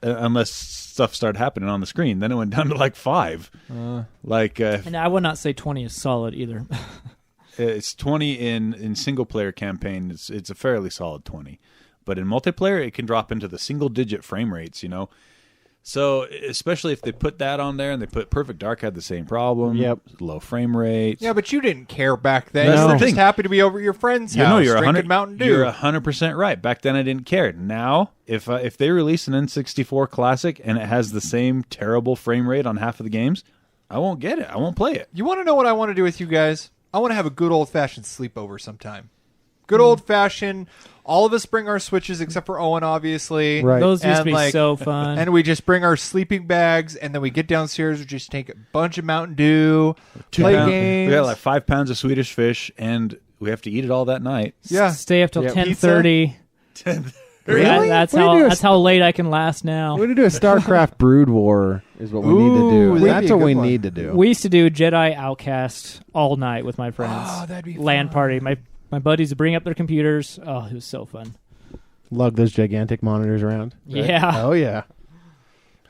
stuff started happening on the screen. Then it went down to like 5. And I would not say 20 is solid either. It's 20 in single player campaign. It's a fairly solid 20, but in multiplayer it can drop into the single digit frame rates. So especially if they put that on there and they put Perfect Dark had the same problem. Yep. Low frame rates. Yeah, but you didn't care back then. That's You the were just thing. happy to be over at your friend's You house know, you're drinking 100. Mountain Dew. You're 100% right. Back then I didn't care. Now, if they release an N64 Classic and it has the same terrible frame rate on half of the games, I won't get it. I won't play it. You want to know what I want to do with you guys? I want to have a good old-fashioned sleepover sometime. Good old-fashioned. All of us bring our Switches except for Owen, obviously. Right. Those used to And, be like, so fun. And we just bring our sleeping bags, and then we get downstairs. We just take a bunch of Mountain Dew, 2 play pounds- games. We got like 5 pounds of Swedish fish, and we have to eat it all that night. Yeah. Stay up till Yeah. 10:30. Really? That's What do you do? that's how late I can last now. We're going to do a StarCraft Brood War is what we need to Ooh, do. that'd be That's a what good we one. need to do. We used to do Jedi Outcast all night with my friends. Oh, that'd be LAN fun. party. My buddies would bring up their computers. Oh, it was so fun. Lug those gigantic monitors around. right? Yeah. Oh, yeah.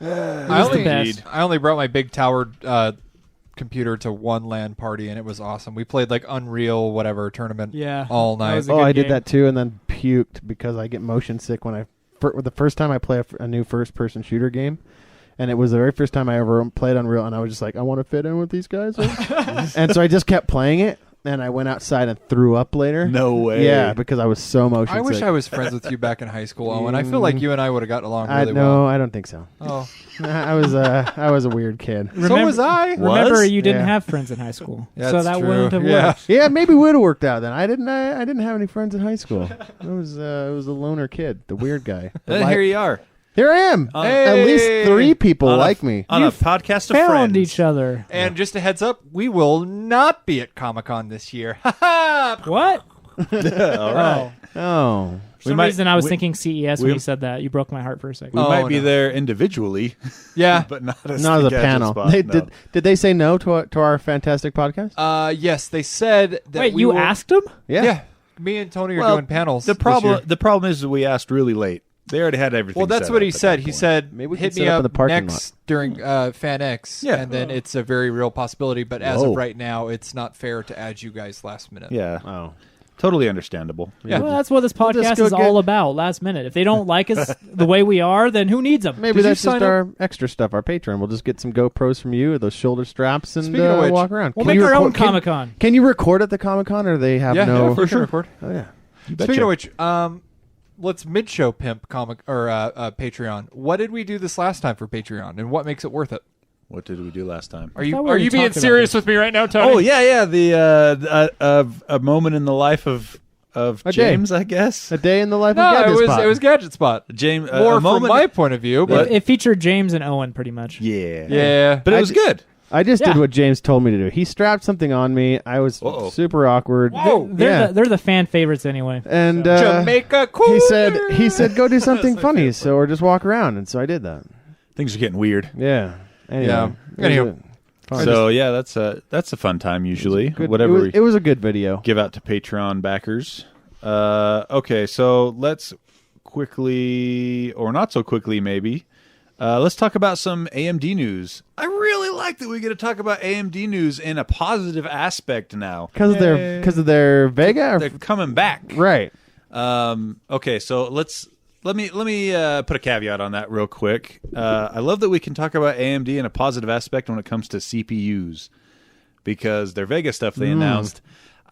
I was the best. only brought my big tower computer to one LAN party, and it was awesome. We played like Unreal whatever tournament Yeah. all That night. was a Oh, good I did game. that too, and then puked because I get motion sick when the first time I play a new first-person shooter game, and it was the very first time I ever played Unreal, and I was just like, I want to fit in with these guys, and so I just kept playing it, and I went outside and threw up later. No way. Yeah, because I was so motion I sick. wish I was friends with you back in high school, Owen. I feel like you and I would have gotten along really No, well. I don't think so. Oh, I was a weird kid. so was I. Remember, you didn't Yeah. have friends in high school, so That's that true. wouldn't have Yeah. worked. Yeah, maybe would have worked out then. I didn't have any friends in high school. I was a loner kid, the weird guy. And here you are. Here I am. Hey! At least 3 people like me. On a You've podcast of Found friends. each other. And just a heads up, we will not be at Comic-Con this year. Ha ha! What? All right. Oh. For some might- reason, I was we- thinking CES when we- you said that. You broke my heart for a second. We Oh, might be no. there individually, Yeah. but not as Not as the a Gadget panel. Spot, They, no. did they say no to our fantastic podcast? Yes, they said that Wait, we you will- asked him? Yeah. Me and Tony are Well, doing panels. The this problem year. is that we asked really late. They already had everything. Well, that's set what up he at said. that He point. said, Maybe we hit can me set up up in the parking next during Fan X, Yeah. and then it's a very real possibility. But as Whoa. of right now, it's not fair to add you guys last minute. Yeah, Oh. totally understandable. Yeah. Well, that's what this We'll just podcast go is get- all about. Last minute. If they don't like us the way we are, then who needs them? Maybe Did you that's just sign up? our extra stuff, our Patreon. We'll just get some GoPros from you, those shoulder straps, and Speaking of which, walk around. We'll Can make you our own record- can- Comic-Con. Can you record at the Comic-Con, or they have Yeah, no... yeah, for sure. Record. Oh, yeah. Speaking of which, let's mid-show pimp comic or Patreon. What did we do this last time for Patreon, and what makes it worth it? What did we do last time? Are thought you we are already you being talked about serious this. with me right now, Tony? Oh yeah. The a moment in the life of A day. James, I guess. A day in the life No, of Gadget Spot. it was Gadget Spot. James, More a from moment. my point of view, but It featured James and Owen pretty much. Yeah, yeah, but it was good. I just Yeah. did what James told me to do. He strapped something on me. I was super awkward. They're the fan favorites anyway. And Jamaica cool. he said go do something funny, or just walk around, and so I did that. Things are getting weird. Yeah. Anyway, Anywho. That's a fun time usually. Good. Whatever It was a good video. give out to Patreon backers. Okay, so let's quickly, or not so quickly maybe, let's talk about some AMD news. I really like that we get to talk about AMD news in a positive aspect now. Because of their Vega? They're coming back. Right. Okay, so let me put a caveat on that real quick. I love that we can talk about AMD in a positive aspect when it comes to CPUs, because their Vega stuff they announced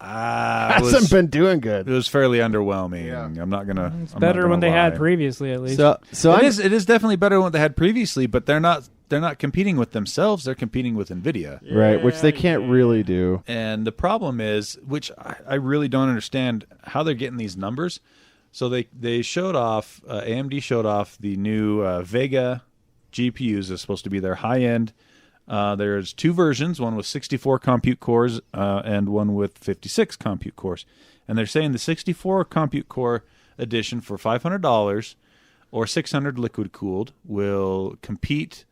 Hasn't been doing good. It was fairly underwhelming. Yeah. I'm not gonna. It's better than they had previously, at least. So it is definitely better than what they had previously, but they're not competing with themselves. They're competing with NVIDIA, right? Which they can't really do. And the problem is, which I really don't understand how they're getting these numbers. So they showed off, AMD showed off the new Vega GPUs. Is supposed to be their high end. There's two versions, one with 64 compute cores and one with 56 compute cores. And they're saying the 64 compute core edition for $500 or 600 liquid cooled will compete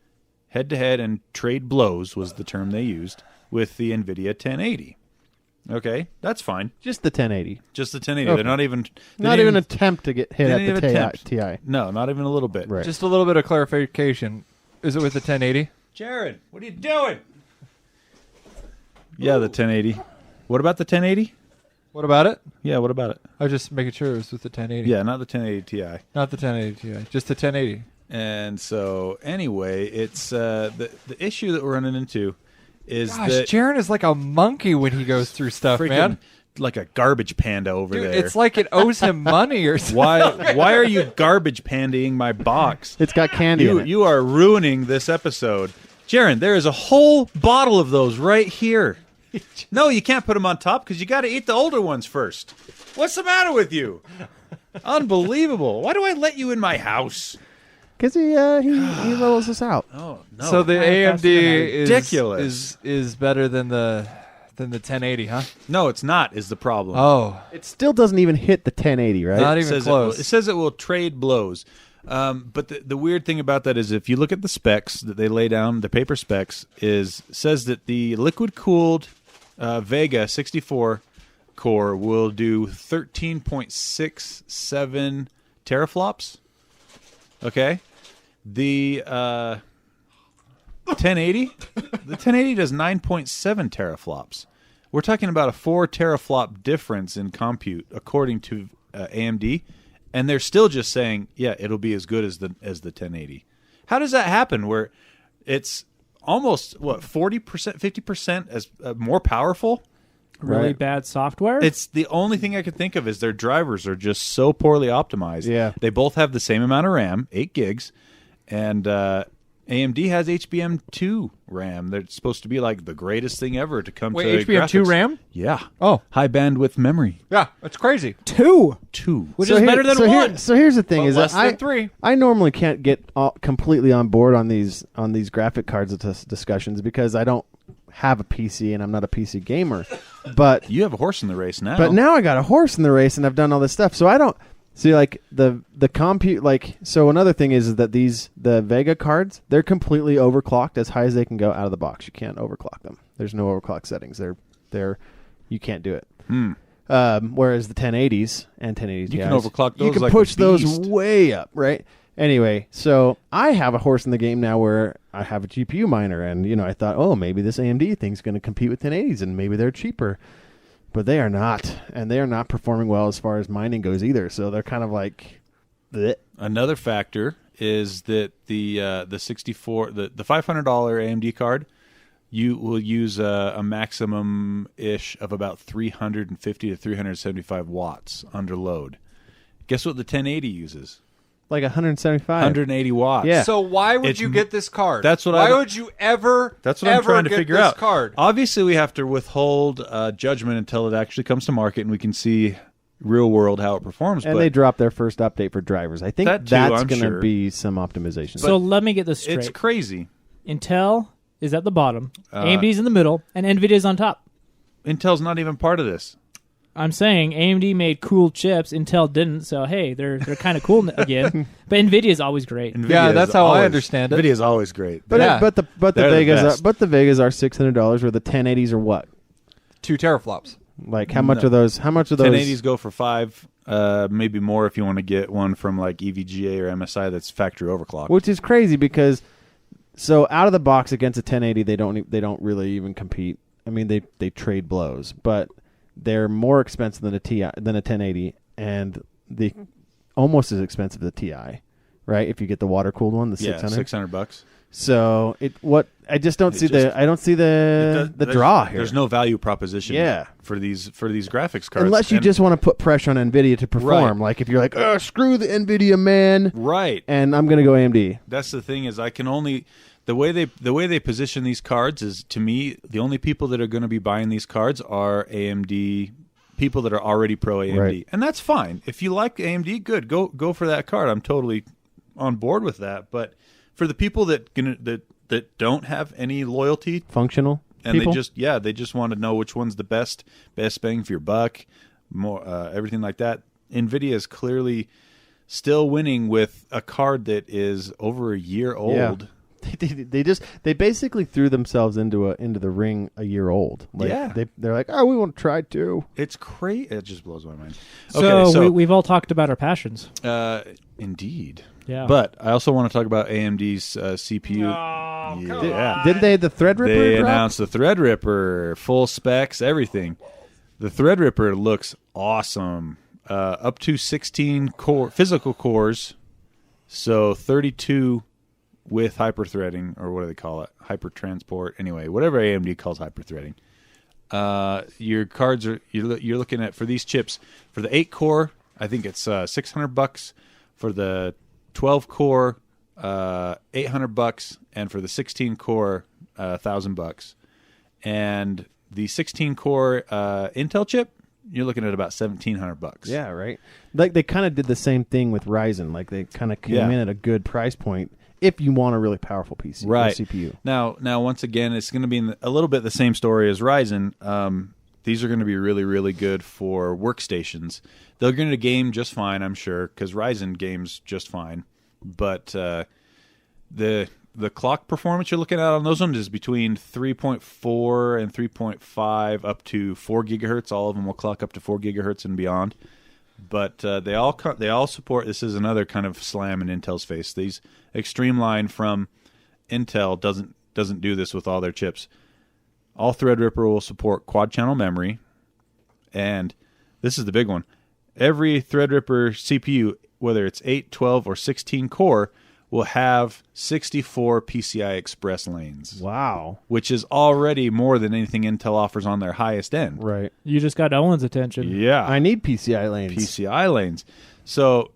head-to-head and trade blows, was the term they used, with the NVIDIA 1080. Okay, that's fine. Just the 1080. Just the 1080. Okay. They're not even... Not even attempt to get hit at the TI. No, not even a little bit. Right. Just a little bit of clarification. Is it with the 1080? Jarron, what are you doing? Yeah, the 1080. What about the 1080? What about it? Yeah, what about it? I was just making sure it was with the 1080. Yeah, not the 1080 Ti. Not the 1080 Ti. Just the 1080. And so, anyway, it's the issue that we're running into is Gosh, that Jarron is like a monkey when he goes through stuff, freaking man. like a garbage panda over Dude, there. it's like it owes him money or something. Why are you garbage pandying my box? It's got candy in it. You are ruining this episode. Jarron, there is a whole bottle of those right here. No, you can't put them on top because you got to eat the older ones first. What's the matter with you? Unbelievable. Why do I let you in my house? Because he levels us out. Oh, no. So the AMD ridiculous. is better than the 1080, huh? No, it's not, is the problem. Oh. It still doesn't even hit the 1080, right? Not even close. It says it will trade blows. But the weird thing about that is if you look at the specs that they lay down, the paper specs, says that the liquid-cooled Vega 64 core will do 13.67 teraflops. Okay? The 1080 does 9.7 teraflops. We're talking about a 4 teraflop difference in compute according to AMD. And they're still just saying, yeah, it'll be as good as the 1080. How does that happen? Where it's almost 40%, 50% as more powerful? Really Right. bad software? It's the only thing I could think of is their drivers are just so poorly optimized. Yeah. They both have the same amount of RAM, 8 gigs, and AMD has HBM2 RAM. They're supposed to be like the greatest thing ever to come to HBM2 graphics. RAM? Yeah. Oh. High bandwidth memory. Yeah, that's crazy. 2, 2. which is better than 1. So here's the thing: But is less that than 3. I normally can't get completely on board on these graphic cards discussions because I don't have a PC and I'm not a PC gamer. But You have a horse in the race now. But now I got a horse in the race and I've done all this stuff. So I don't see like the compute so another thing is that the Vega cards, they're completely overclocked as high as they can go out of the box. You can't overclock them. There's no overclock settings. They're you can't do it. Whereas the 1080s and 1080s You can overclock those You can like push a those beast. way up, right? Anyway, so I have a horse in the game now where I have a GPU miner, and I thought, oh, maybe this AMD thing's going to compete with 1080s, and maybe they're cheaper, but they are not, and they are not performing well as far as mining goes either. So they're kind of like, bleh. Another factor is that the 64 the $500 AMD card, you will use a maximum ish of about 350 to 375 watts under load. Guess what the 1080 uses? Like 175. 180 watts. Yeah. So why would It's- you get this card? That's what Why I- would you ever That's what I'm trying to get figure this out. card? Obviously, we have to withhold judgment until it actually comes to market and we can see real world how it performs. And but they dropped their first update for drivers. I think That too, that's I'm going to sure. be some optimization. So let me get this straight. it's crazy. Intel is at the bottom, AMD's in the middle, and NVIDIA's on top. Intel's not even part of this. I'm saying AMD made cool chips, Intel didn't, so hey, they're kind of cool again. But NVIDIA's always great. NVIDIA that's how I understand it. NVIDIA's always great. But Yeah. but the They're the best. Vegas are $600, where the 1080s are what? 2 teraflops. Like how much are those? How much are those? 1080s go for $5, maybe more if you want to get one from like EVGA or MSI that's factory overclocked. Which is crazy because so out of the box against a 1080, they don't really even compete. I mean, they trade blows, but they're more expensive than a 1080, and the almost as expensive as the Ti, right? If you get the water cooled one, the $600. So I just don't see the draw here. There's no value proposition. For these graphics cards, unless you just want to put pressure on NVIDIA to perform. Right. Like if you're like, screw the NVIDIA, man, right? And I'm gonna go AMD. That's the thing is I can only. The way they position these cards is, to me, the only people that are going to be buying these cards are AMD people that are already pro AMD, right. And that's fine. If you like AMD, good, go for that card. I'm totally on board with that. But for the people that don't have any loyalty, functional, and people? they just want to know which one's the best bang for your buck, more everything like that. NVIDIA is clearly still winning with a card that is over a year old. Yeah. They basically threw themselves into the ring a year old. Like, they're like, we want to try too. It's crazy. It just blows my mind. So we've all talked about our passions. Indeed. Yeah. But I also want to talk about AMD's CPU. Didn't they the Threadripper? They announced the Threadripper, full specs, everything. The Threadripper looks awesome. Up to 16 physical cores, so 32. With hyper-threading, or what do they call it? Hyper-transport. Anyway, whatever AMD calls hyper-threading. Your cards are you're looking at, for these chips, for the 8-core, I think it's $600. For the 12-core, $800, and for the 16-core, $1,000. And the 16-core Intel chip, you're looking at about $1,700. Yeah, right. Like they kind of did the same thing with Ryzen. Like they kind of came in at a good price point. If you want a really powerful PC or CPU. Now, once again, it's going to be a little bit the same story as Ryzen. These are going to be really, really good for workstations. They're going to game just fine, I'm sure, because Ryzen games just fine. But the clock performance you're looking at on those ones is between 3.4 and 3.5 up to 4 gigahertz. All of them will clock up to 4 gigahertz and beyond. But they all support. This is another kind of slam in Intel's face. These Extreme line from Intel doesn't do this with all their chips. All Threadripper will support quad channel memory, and this is the big one. Every Threadripper CPU, whether it's 8, 12, or 16 core, will have 64 PCI Express lanes. Wow. Which is already more than anything Intel offers on their highest end. Right. You just got Owen's attention. Yeah. I need PCI lanes. PCI lanes. So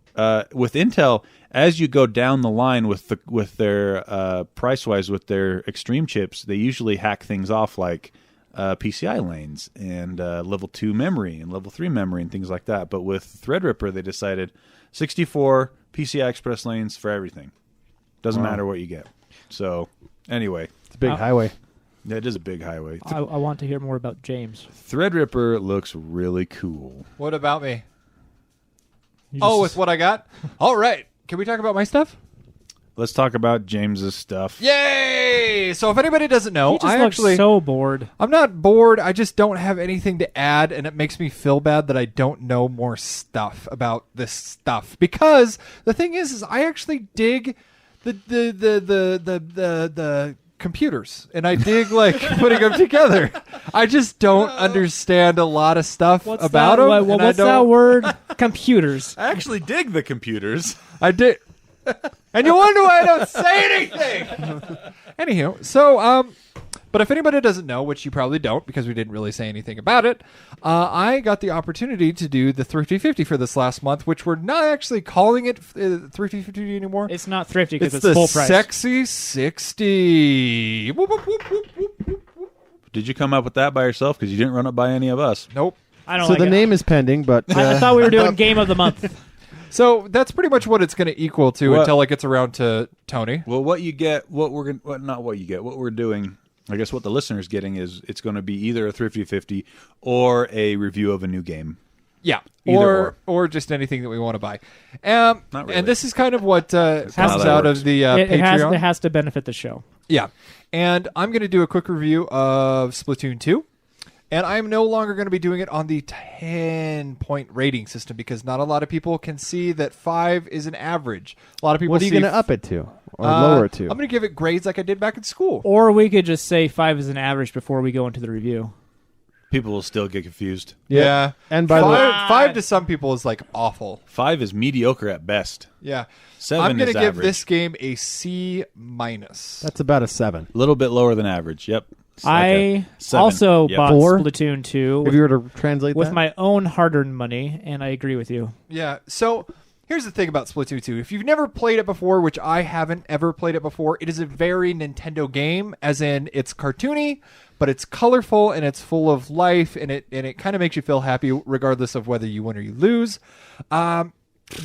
with Intel, as you go down the line with their price-wise, with their extreme chips, they usually hack things off like PCI lanes and level 2 memory and level 3 memory and things like that. But with Threadripper, they decided 64 PCI Express lanes for everything. Doesn't matter what you get. So, anyway. It's a big highway. Yeah, it is a big highway. I want to hear more about James. Threadripper looks really cool. What about me? With what I got? All right. Can we talk about my stuff? Let's talk about James's stuff. Yay! So if anybody doesn't know, He just looks so bored. I'm not bored. I just don't have anything to add, and it makes me feel bad that I don't know more stuff about this stuff. Because the thing is I actually dig the computers, and I dig like putting them together. I just don't understand a lot of stuff about them. What's that word? Computers. I actually dig the computers. I did. And you wonder why I don't say anything. Anywho, so, but if anybody doesn't know, which you probably don't because we didn't really say anything about it, I got the opportunity to do the Thrifty 50 for this last month, which we're not actually calling it Thrifty 50 anymore. It's not thrifty because it's the full price. Sexy 60. Whoop, whoop, whoop, whoop, whoop, whoop. Did you come up with that by yourself? Because you didn't run it by any of us. Nope. I don't so like the it. name is pending, but... I thought we were doing Game of the Month. So that's pretty much what it's going to equal to until it gets around to Tony. Well, what you get, what we're going, not what you get, what we're doing. I guess what the listener's getting is it's going to be either a Thrifty 50 or a review of a new game. Yeah, Either or just anything that we want to buy. Not really. And this is kind of what comes that out works. of the It Patreon. has to benefit the show. Yeah. And I'm going to do a quick review of Splatoon 2. And I'm no longer going to be doing it on the 10-point rating system because not a lot of people can see that 5 is an average. A lot of people What are you see going to up it to or lower it to? I'm going to give it grades like I did back in school. Or we could just say 5 is an average before we go into the review. People will still get confused. Yeah. And by the way, 5 to some people is like awful. 5 is mediocre at best. Yeah. 7 I'm going is to give average. this game a C-. that's about a 7. A little bit lower than average. Yep. It's like I a 7. also Yep. bought 4? Splatoon 2 If you were to translate with that? my own hard-earned money, and I agree with you. Yeah. So here's the thing about Splatoon 2. If you've never played it before, which I haven't ever played it before, it is a very Nintendo game, as in it's cartoony, but it's colorful and it's full of life, and it kind of makes you feel happy regardless of whether you win or you lose. The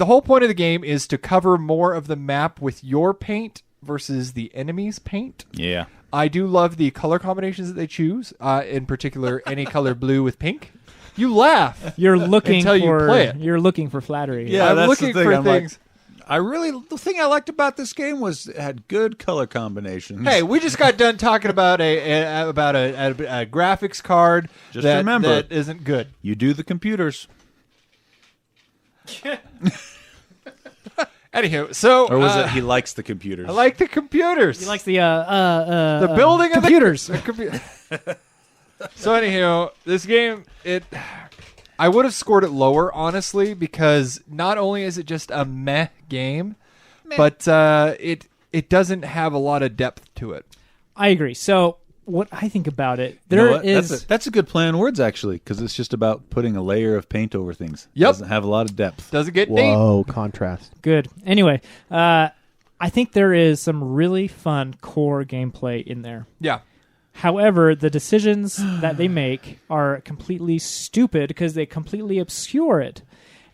whole point of the game is to cover more of the map with your paint versus the enemy's paint. Yeah. I do love the color combinations that they choose, in particular any color blue with pink. You laugh. You're looking Until you for play it. You're looking for flattery. Yeah, I'm that's looking the thing. for I'm like, things. the thing I liked about this game was it had good color combinations. Hey, we just got done talking about a graphics card Just that, remember- that isn't good. You do the computers. Anywho, so Or was it he likes the computers? I like the computers. He likes the the building computers. of So anywho, this game I would have scored it lower, honestly, because not only is it just a meh game, but it doesn't have a lot of depth to it. I agree. So what I think about it, You know there what? is That's a good play on words, actually, because it's just about putting a layer of paint over things. Yep. Doesn't have a lot of depth. Doesn't get deep. Whoa, contrast. good. Anyway, I think there is some really fun core gameplay in there. Yeah. However, the decisions that they make are completely stupid because they completely obscure it.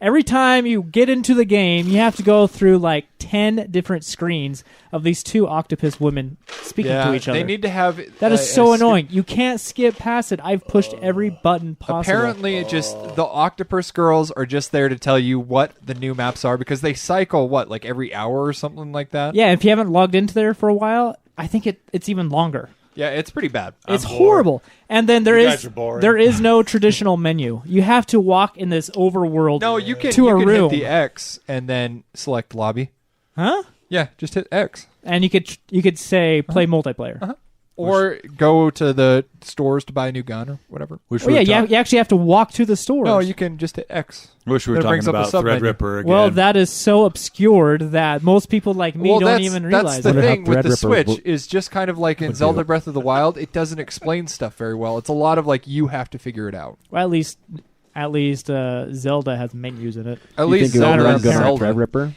Every time you get into the game, you have to go through like 10 different screens of these two octopus women speaking to each other. They need to have That is so annoying. You can't skip past it. I've pushed every button possible. Apparently, it just the octopus girls are just there to tell you what the new maps are because they cycle like every hour or something like that. Yeah, if you haven't logged into there for a while, I think it's even longer. Yeah, it's pretty bad. It's horrible. And then You guys are boring. there is no traditional menu. You have to walk in this overworld No, you can to a hit room. the X and then select lobby. Huh? Yeah, just hit X. And you could say play multiplayer. Or go to the stores to buy a new gun or whatever. Wish Oh we yeah, were you actually have to walk to the stores. No, you can just hit X. Wish we were That brings talking up a about sub-menu. Threadripper again. Well, that is so obscured that most people like me don't even realize That's the it. Wonder how thing with the Threadripper Switch would- is just kind of like in would Zelda do it. Breath of the Wild. It doesn't explain stuff very well. It's a lot of like you have to figure it out. Well, at least Zelda has menus in it. At You least think it would Zelda run has good on Zelda. Threadripper?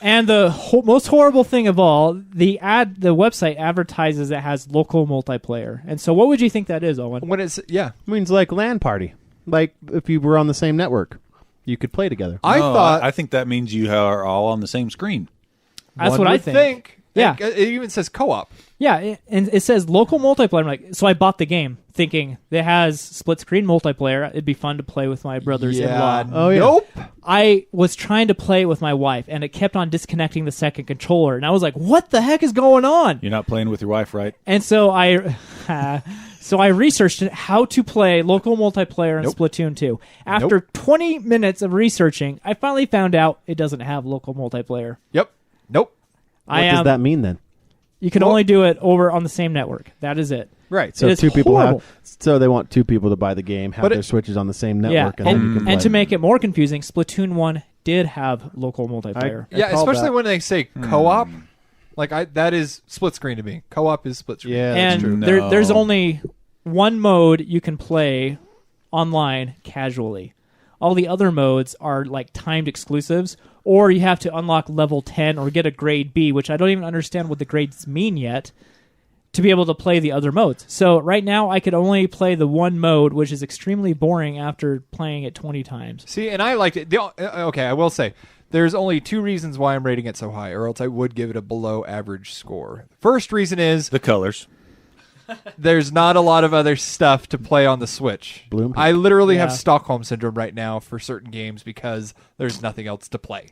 And the most horrible thing of all, the website advertises it has local multiplayer. And so, what would you think that is, Owen? When it's Means like LAN party. Like if you were on the same network, you could play together. I No, thought I think that means you are all on the same screen. That's one what I would think. Yeah. It even says co-op. Yeah, and it says local multiplayer. I'm like, so I bought the game thinking it has split screen multiplayer. It'd be fun to play with my brothers-in-law. Oh, yeah. Nope. I was trying to play it with my wife, and it kept on disconnecting the second controller. And I was like, what the heck is going on? You're not playing with your wife, right? And so I researched how to play local multiplayer in Nope. Splatoon 2. After 20 minutes of researching, I finally found out it doesn't have local multiplayer. Yep. Nope. What does that mean then? You can only do it over on the same network. That is it. Right. So It is two people horrible. so they want two people to buy the game, have But their it- switches on the same Yeah, network, and then you can play. and to make it more confusing, Splatoon 1 did have local multiplayer. I Yeah, called especially that. when they say co-op. Like that is split screen to me. Co-op is split screen. Yeah, that's And true. there's only one mode you can play online casually. All the other modes are like timed exclusives, or you have to unlock level 10 or get a grade B, which I don't even understand what the grades mean yet, to be able to play the other modes. So right now I could only play the one mode, which is extremely boring after playing it 20 times. See, and I liked it. Okay, I will say There's only 2 reasons why I'm rating it so high, or else I would give it a below average score. First reason is The colors. there's not a lot of other stuff to play on the Switch. Bloom. I literally have Yeah. Stockholm Syndrome right now for certain games because there's nothing else to play.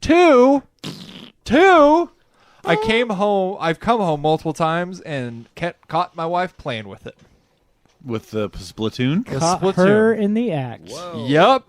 Two, I've come home multiple times and caught my wife playing with it. With the Splatoon? The Caught Splatoon. her in the act. Yep.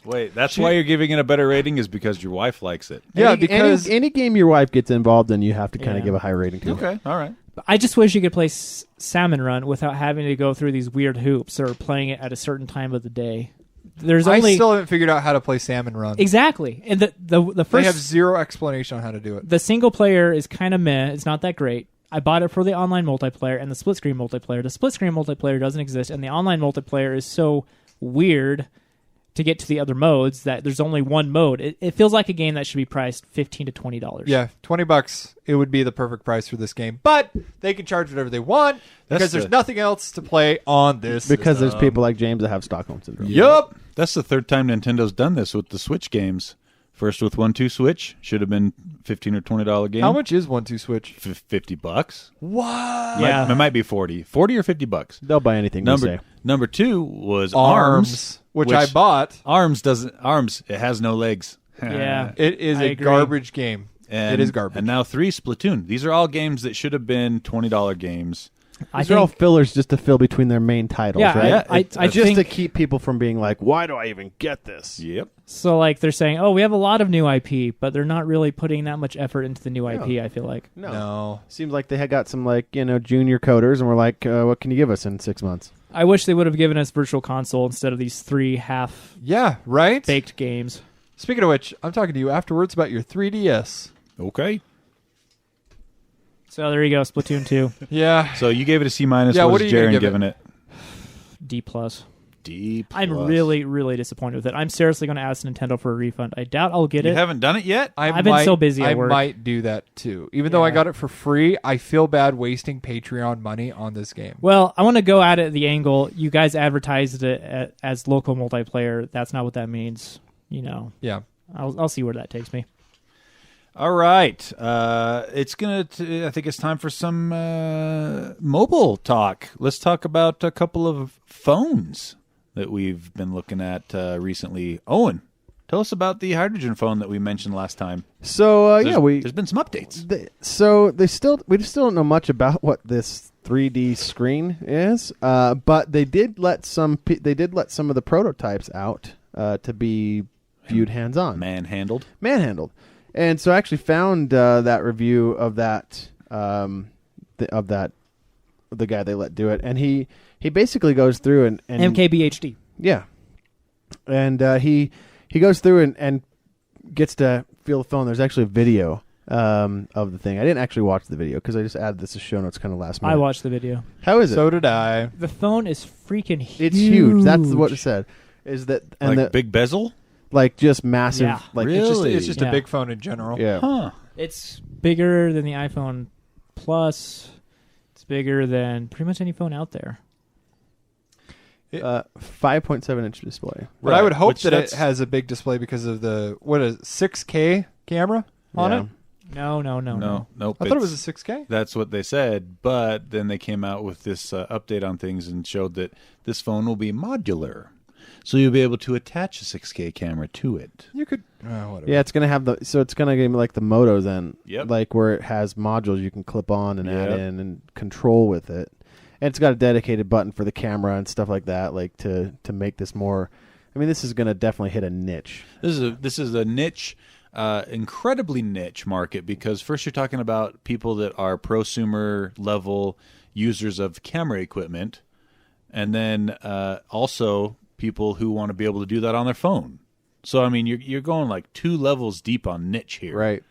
Wait, that's why you're giving it a better rating is because your wife likes it. Yeah, because any game your wife gets involved in, you have to kind Yeah. of give a high rating to. Okay, all right. I just wish you could play Salmon Run without having to go through these weird hoops or playing it at a certain time of the day. There's I only still haven't figured out how to play Salmon Run. exactly, and the They first have zero explanation on how to do it. the single player is kind of meh. It's not that great. I bought it for the online multiplayer and the split screen multiplayer. The split screen multiplayer doesn't exist, and the online multiplayer is so weird to get to the other modes that there's only one mode. It feels like a game that should be priced $15 to $20. Yeah, $20. It would be the perfect price for this game, but they can charge whatever they want because there's nothing else to play on this. Because system. there's people like James that have Stockholm Syndrome. Yup. That's the third time Nintendo's done this with the Switch games. First with 1-2 Switch, should have been $15 or $20 game. How much is 1-2 Switch? $50. What? Yeah. It might be 40 or $50. They'll buy anything we say. Number 2 was Arms, which I bought. Arms it has no legs. Yeah. It is I a agree. garbage game. And, it is garbage. And now 3 Splatoon. These are all games that should have been $20 games. These are all fillers just to fill between their main titles, Yeah, right? I just think to keep people from being like, why do I even get this? Yep. so. Like they're saying, oh, we have a lot of new IP, but they're not really putting that much effort into the new IP. I feel like. No. Seems like they had got some junior coders and were like, what can you give us in 6 months? I wish they would have given us Virtual Console instead of these 3 half-baked Yeah, right? games. Speaking of which, I'm talking to you afterwards about your 3DS. Okay. So there you go, Splatoon 2, Yeah. So you gave it a C-. Yeah, What what is are you gonna Jarron give giving it? D+. D+. I'm really, really disappointed with it. I'm seriously going to ask Nintendo for a refund. I doubt I'll get You it. haven't done it yet? I've been so busy at I work. might do that too. Even though I Yeah. got it for free, I feel bad wasting Patreon money on this game. Well, I want to go at it the angle. You guys advertised it as local multiplayer. That's not what that means. Yeah. I'll see where that takes me. All right. I think it's time for some mobile talk. Let's talk about a couple of phones that we've been looking at recently. Owen, tell us about the hydrogen phone that we mentioned last time. So There's been some updates. We just still don't know much about what this 3D screen is, but they did let some of the prototypes out to be viewed hands-on, Manhandled. and so I actually found that review of that the guy they let do it, and he basically goes through and MKBHD. yeah, and he goes through and gets to feel the phone. There's actually a video of the thing. I didn't actually watch the video because I just added this as show notes kind of last minute. I watched the video. How is it? So did I. The phone is freaking huge. It's huge. That's what it said. Is that and Like big bezel? like just massive? Yeah. Like Really? It's just Yeah. a big phone in general. yeah. Huh. It's bigger than the iPhone Plus. It's bigger than pretty much any phone out there. 5.7-inch display. But Right, I would hope which that it that's- has a big display because of the 6K camera on Yeah. it. No. Nope. I thought it was a 6K. That's what they said, but then they came out with this update on things and showed that this phone will be modular. So you'll be able to attach a 6K camera to it. You could whatever. Yeah, it's gonna have it's gonna give me like the Moto then. Yep. Like where it has modules you can clip on and add Yep. in and control with it. And it's got a dedicated button for the camera and stuff like that, like to make this more. I mean, this is gonna definitely hit a niche. This is a niche, incredibly niche market because first you're talking about people that are prosumer level users of camera equipment, and then also people who want to be able to do that on their phone. So I mean, you're going like 2 levels deep on niche here, Right.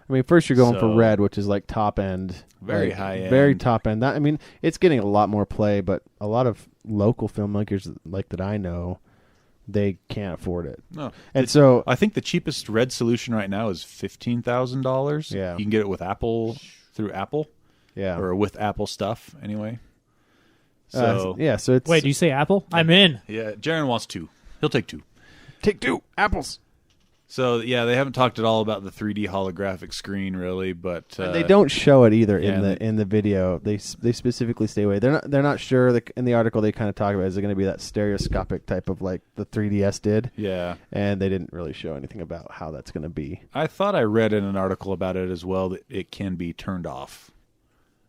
I mean, first you're going So- for red, which is like top end, Very like, high end. very top end. That, I mean, it's getting a lot more play, but a lot of local filmmakers like that I know, they can't afford it. No, And so, I think the cheapest red solution right now is $15,000. Yeah. You can get it with Apple through Apple yeah, or with Apple stuff anyway. So yeah. So it's Wait, do you say Apple? I'm in. yeah, Jarron wants 2. He'll take 2. take 2 apples. So yeah, they haven't talked at all about the 3D holographic screen, really, but And they don't show it either yeah, in the video. They specifically stay away. They're not sure. In the article, they kind of talk about is it going to be that stereoscopic type of like the 3DS did. Yeah, and they didn't really show anything about how that's going to be. I thought I read in an article about it as well that it can be turned off,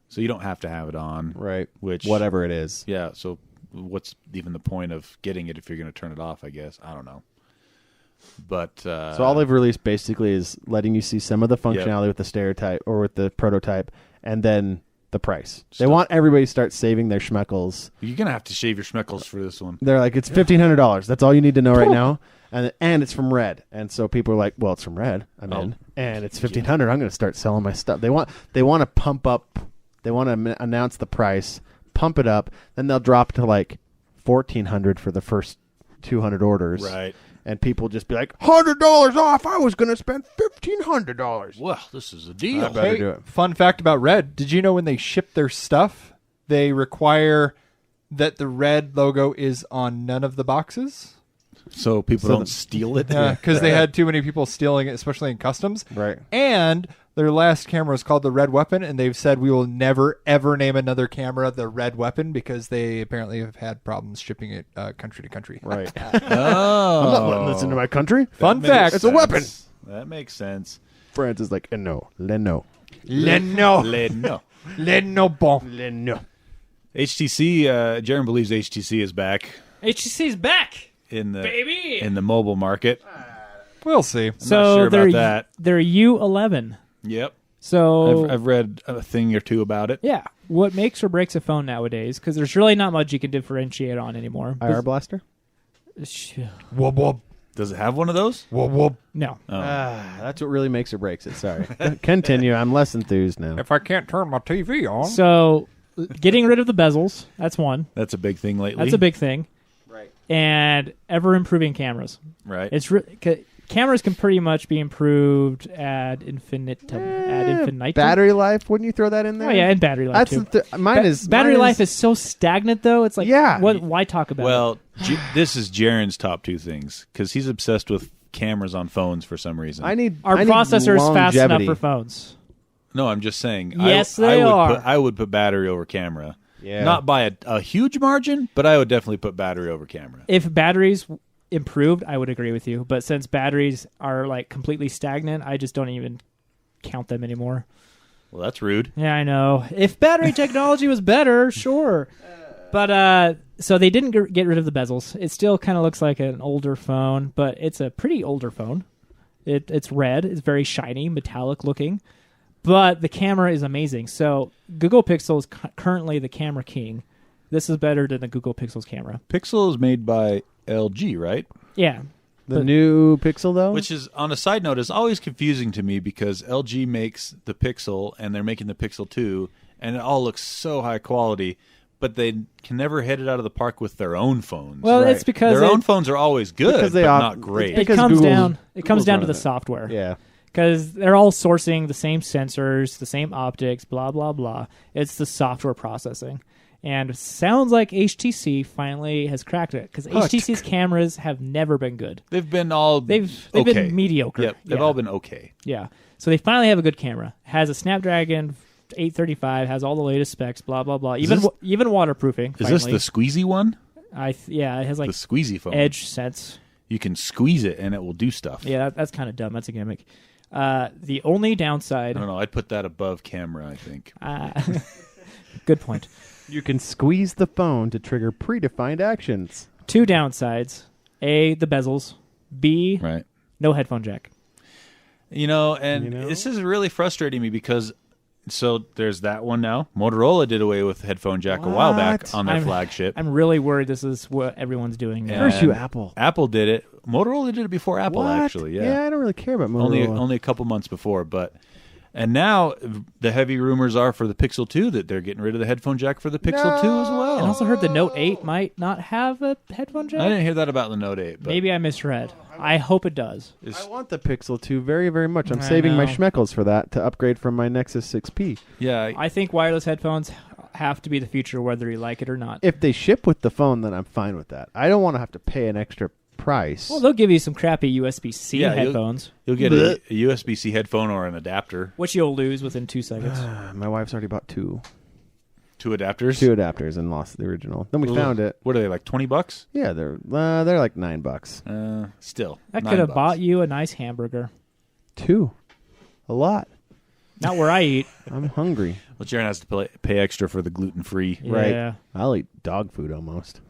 so you don't have to have it on. Right. Which Whatever it is. Yeah. So what's even the point of getting it if you're going to turn it off? I guess I don't know. But so all they've released basically is letting you see some of the functionality with the stereotype or with the prototype, and then the price. They want everybody to start saving their schmeckles. You're gonna have to shave your schmeckles for this one. They're like, it's $1,500. That's all you need to know right now, and it's from Red. And so people are like, well, it's from Red. I'm in, and it's $1,500. I'm going to start selling my stuff. They want to pump up. They want to announce the price, pump it up, then they'll drop to like $1,400 for the first 200 orders. Right. And people just be like, $100 off. I was going to spend $1,500. Well, this is a deal. I better do it. Fun fact about Red. Did you know when they ship their stuff, they require that the Red logo is on none of the boxes? So people don't steal it? Because they had too many people stealing it, especially in customs. Right. And their last camera is called the Red Weapon, and they've said we will never, ever name another camera the Red Weapon because they apparently have had problems shipping it country to country. Right. Oh. I'm not letting this into my country. Fun fact. It's a weapon. That makes sense. France is like, no, Leno. Leno. Leno. Bon. Leno. HTC, Jarron believes HTC is back HTC's back, in the baby. in the mobile market. We'll see. I'm not sure about that. They're U11. Yep. So I've read a thing or two about it. yeah, what makes or breaks a phone nowadays? Because there's really not much you can differentiate on anymore. IR Blaster? Whoop, whoop. Does it have one of those? Whoop, whoop. No. That's what really makes or breaks it. Sorry. Continue. I'm less enthused now. If I can't turn my TV on. So getting rid of the bezels, that's one. That's a big thing lately. That's a big thing. Right. And ever improving cameras. Right. It's cameras can pretty much be improved ad infinitum. Ad infinitum. Battery life? Wouldn't you throw that in there? Oh yeah, and battery life That's too. battery life is so stagnant though. It's like why talk about it? Well, this is Jarron's top two things because he's obsessed with cameras on phones for some reason. Our I need processor is fast enough longevity. for phones. No, I'm just saying. Yes, they are. I would put battery over camera. Yeah. Not by a huge margin, but I would definitely put battery over camera. If batteries improved, I would agree with you. But since batteries are like completely stagnant, I just don't even count them anymore. Well, that's rude. Yeah, I know. If battery technology was better, sure. But so they didn't get rid of the bezels. It still kind of looks like an older phone, but it's a pretty older phone. It's red. It's very shiny, metallic looking. But the camera is amazing. So Google Pixel is currently the camera king. This is better than the Google Pixel's camera. Pixel is made by LG, right? Yeah. The new Pixel, though? Which is, on a side note, is always confusing to me because LG makes the Pixel and they're making the Pixel 2, and it all looks so high quality, but they can never hit it out of the park with their own phones. Well, it's because their own phones are always good, but not great. It comes down to the software. Yeah. Because they're all sourcing the same sensors, the same optics, blah, blah, blah. It's the software processing. And it sounds like HTC finally has cracked it because HTC's cameras have never been good. They've been all they've okay. been mediocre. Yep, they've all been okay. Yeah. So they finally have a good camera. Has a Snapdragon 835, has all the latest specs, blah blah blah. Even waterproofing. Is this the squeezy one? It has like the squeezy phone. Edge sense. You can squeeze it and it will do stuff. Yeah, that's kind of dumb. That's a gimmick. The only downside. I don't know. I'd put that above camera, I think. Good point. You can squeeze the phone to trigger predefined actions. Two downsides. A, the bezels. B, right. No headphone jack. This is really frustrating me because so there's that one now. Motorola did away with headphone jack a while back on their flagship. I'm really worried this is what everyone's doing now. Curse you, Apple. Apple did it. Motorola did it before Apple, actually. Yeah, I don't really care about Motorola. Only a couple months before, and now the heavy rumors are for the Pixel 2 that they're getting rid of the headphone jack for the Pixel 2 as well. I also heard the Note 8 might not have a headphone jack. I didn't hear that about the Note 8. But maybe I misread. I hope it does. I want the Pixel 2 very, very much. I'm saving my schmeckles for that to upgrade from my Nexus 6P. Yeah, I think wireless headphones have to be the future whether you like it or not. If they ship with the phone, then I'm fine with that. I don't want to have to pay an extra price. Well, they'll give you some crappy USB-C Yeah, headphones, You'll get a USB-C headphone or an adapter. which you'll lose within 2 seconds. My wife's already bought two Adapters. and lost the original. Then we Ooh. found it. What are they, like $20? Yeah, they're like $9. Still. That $9. could have bought you a nice hamburger. Two, a lot. Not where I eat. I'm hungry. Well, Jarron has to pay extra for the gluten-free. Yeah. Right. I'll eat dog food almost.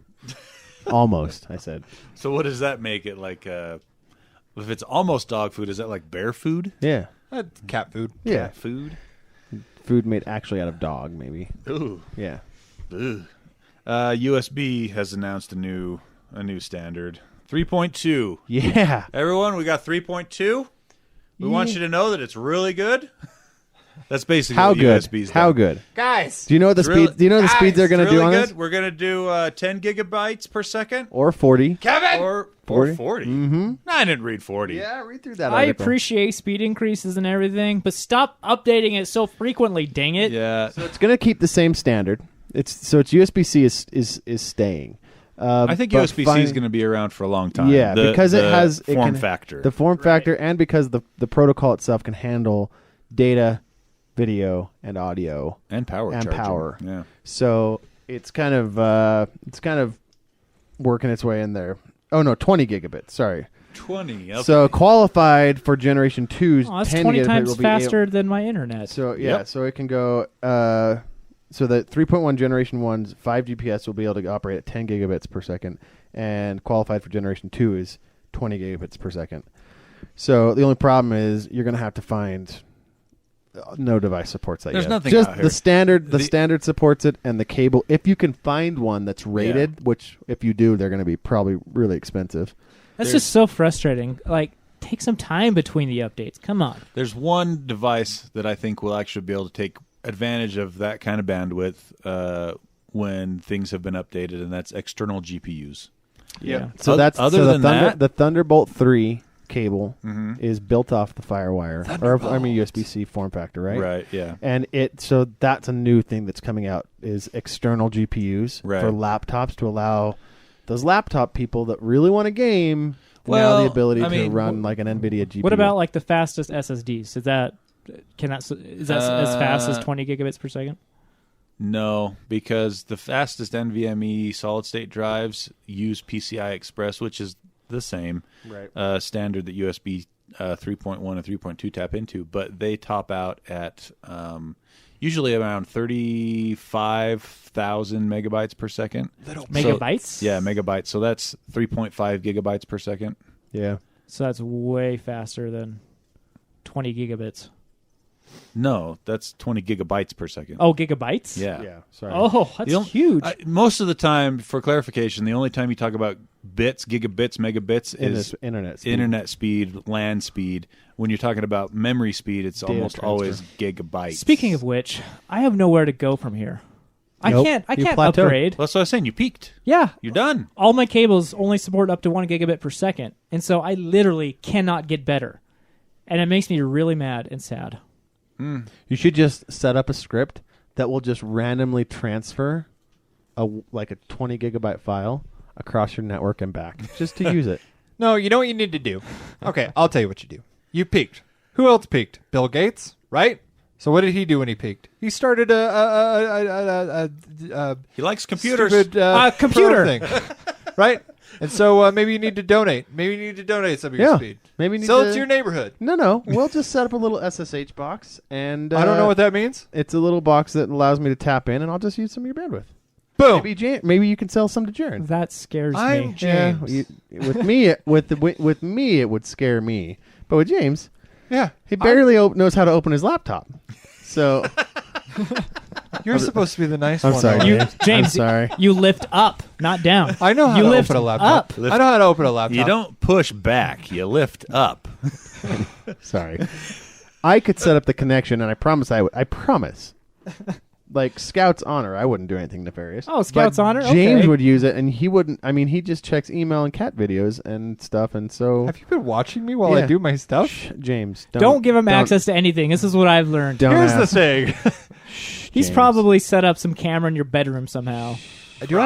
Almost, I said. So what does that make it like? If it's almost dog food, is that like bear food? Yeah. Cat food. Yeah. Cat food? Food made actually out of dog, maybe. Ooh. Yeah. Ugh. USB has announced a new standard. 3.2. Yeah. Everyone, we got 3.2. We want you to know that it's really good. That's basically How what good? USB's How done. good? Guys. Do you know the Really- speed? Do you know the speeds they're going to It's really do on good. this? We're going to do 10 gigabytes per second. Or 40? Kevin! Or 40? 40. Mm-hmm. I didn't read 40. Yeah, read through that. I article. appreciate speed increases and everything, but stop updating it so frequently, dang it. Yeah. So it's going to keep the same standard. It's USB-C is staying. I think but USB-C is going to be around for a long time. Yeah, because it has it form can- factor. the form factor, and because the protocol itself can handle data, video, and audio. and power. and charging. power. Yeah. So it's kind of working its way in there. Oh no, 20 gigabits. Sorry. 20. Okay. So qualified for Generation 2's Oh, that's 10 20 gigabit times will be faster than my internet. So yeah, Yep. so it can go. So the 3.1 Generation 1's 5 GPS will be able to operate at 10 gigabits per second, and qualified for Generation 2 is 20 gigabits per second. So the only problem is you're going to have to find no device supports that There's yet. nothing Just out here. the standard. The The- standard supports it, and the cable. If you can find one that's rated, which if you do, they're going to be probably really expensive. That's just so frustrating. Like, take some time between the updates. Come on. There's one device that I think will actually be able to take advantage of that kind of bandwidth when things have been updated, and that's external GPUs. Yeah. So Oth- that's other so than that- the Thunderbolt 3 cable Mm-hmm. is built off the FireWire, or I mean USB-C form factor, right? Right. Yeah. And so that's a new thing that's coming out is external GPUs Right. for laptops to allow those laptop people that really want a game now Well, the ability I mean, to run like an NVIDIA GPU. What about like the fastest SSDs? Is that as fast as 20 gigabits per second? No, because the fastest NVMe solid state drives use PCI Express, which is the same right? standard that USB 3.1 and 3.2 tap into, but they top out at usually around 35,000 megabytes per second. Megabytes? Yeah, megabytes. So that's 3.5 gigabytes per second. Yeah. So that's way faster than 20 gigabits. No, that's 20 gigabytes per second. Oh, gigabytes? yeah. Yeah. Sorry. Oh, that's You don't- huge. Most of the time, for clarification, the only time you talk about bits, gigabits, megabits In is this internet speed. internet speed, LAN speed. When you're talking about memory speed, it's Data almost transfer. always gigabytes. Speaking of which, I have nowhere to go from here. Nope. I You can't plateaued. upgrade. That's what I was saying. You peaked. Yeah. You're done. All my cables only support up to 1 gigabit per second. And so I literally cannot get better. And it makes me really mad and sad. You should just set up a script that will just randomly transfer like a 20 gigabyte file across your network and back just to use it. No, you know what you need to do? Okay, I'll tell you what you do. You peaked. Who else peaked? Bill Gates, right? So what did he do when he peaked? He started a He likes computers. stupid, computer. pro thing, right? And so maybe you need to donate. Maybe you need to donate some of your Yeah. speed. Maybe you need Sell to it to your neighborhood. No. We'll just set up a little SSH box, and I don't know what that means. It's a little box that allows me to tap in, and I'll just use some of your bandwidth. Boom. Maybe you can sell some to Jarron. That scares I'm me. James. With me, with me, it would scare me. But with James, Yeah. he barely knows how to open his laptop. So You're supposed to be the nice I'm one. sorry, Owen. James. James, I'm sorry. you lift up, not down. I know how You to lift open a laptop. up. I know how to open a laptop. You don't push back. You lift up. Sorry. I could set up the connection, and I promise I would. I promise. Like Scout's Honor, I wouldn't do anything nefarious. Oh, Scout's But Honor? James Okay. would use it, and he wouldn't. I mean, he just checks email and cat videos and stuff, and so. Have you been watching me while I Yeah. do my stuff? Shh, James, Don't give him access to anything. This is what I've learned. Don't Here's ask. the thing. He's James. probably set up some camera in your bedroom somehow. I do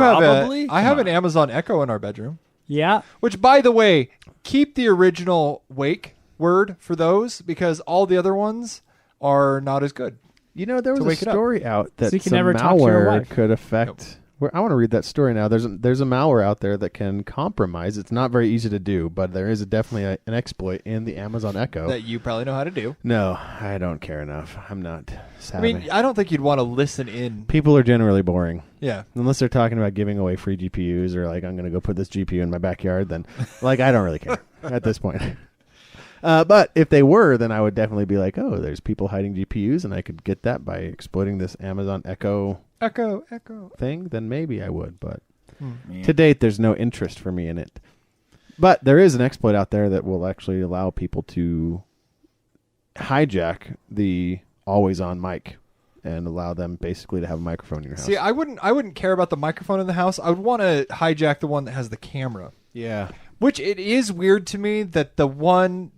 have Probably? I have Come an on. Amazon Echo in our bedroom. Yeah. Which, by the way, keep the original wake word for those because all the other ones are not as good. You know, there was a wake it up. story out that So you can some never talk to your malware wife. could affect. I want to read that story now. There's a malware out there that can compromise. It's not very easy to do, but there is definitely an exploit in the Amazon Echo. That you probably know how to do. No, I don't care enough. I'm not I savvy. mean, I don't think you'd want to listen in. People are generally boring. Yeah. Unless they're talking about giving away free GPUs or like I'm going to go put this GPU in my backyard, then like I don't really care at this point. But if they were, then I would definitely be like, oh, there's people hiding GPUs, and I could get that by exploiting this Amazon Echo thing. Then maybe I would. But to date, there's no interest for me in it. But there is an exploit out there that will actually allow people to hijack the always-on mic and allow them basically to have a microphone in your house. See, I wouldn't care about the microphone in the house. I would want to hijack the one that has the camera. Yeah. Which it is weird to me that the one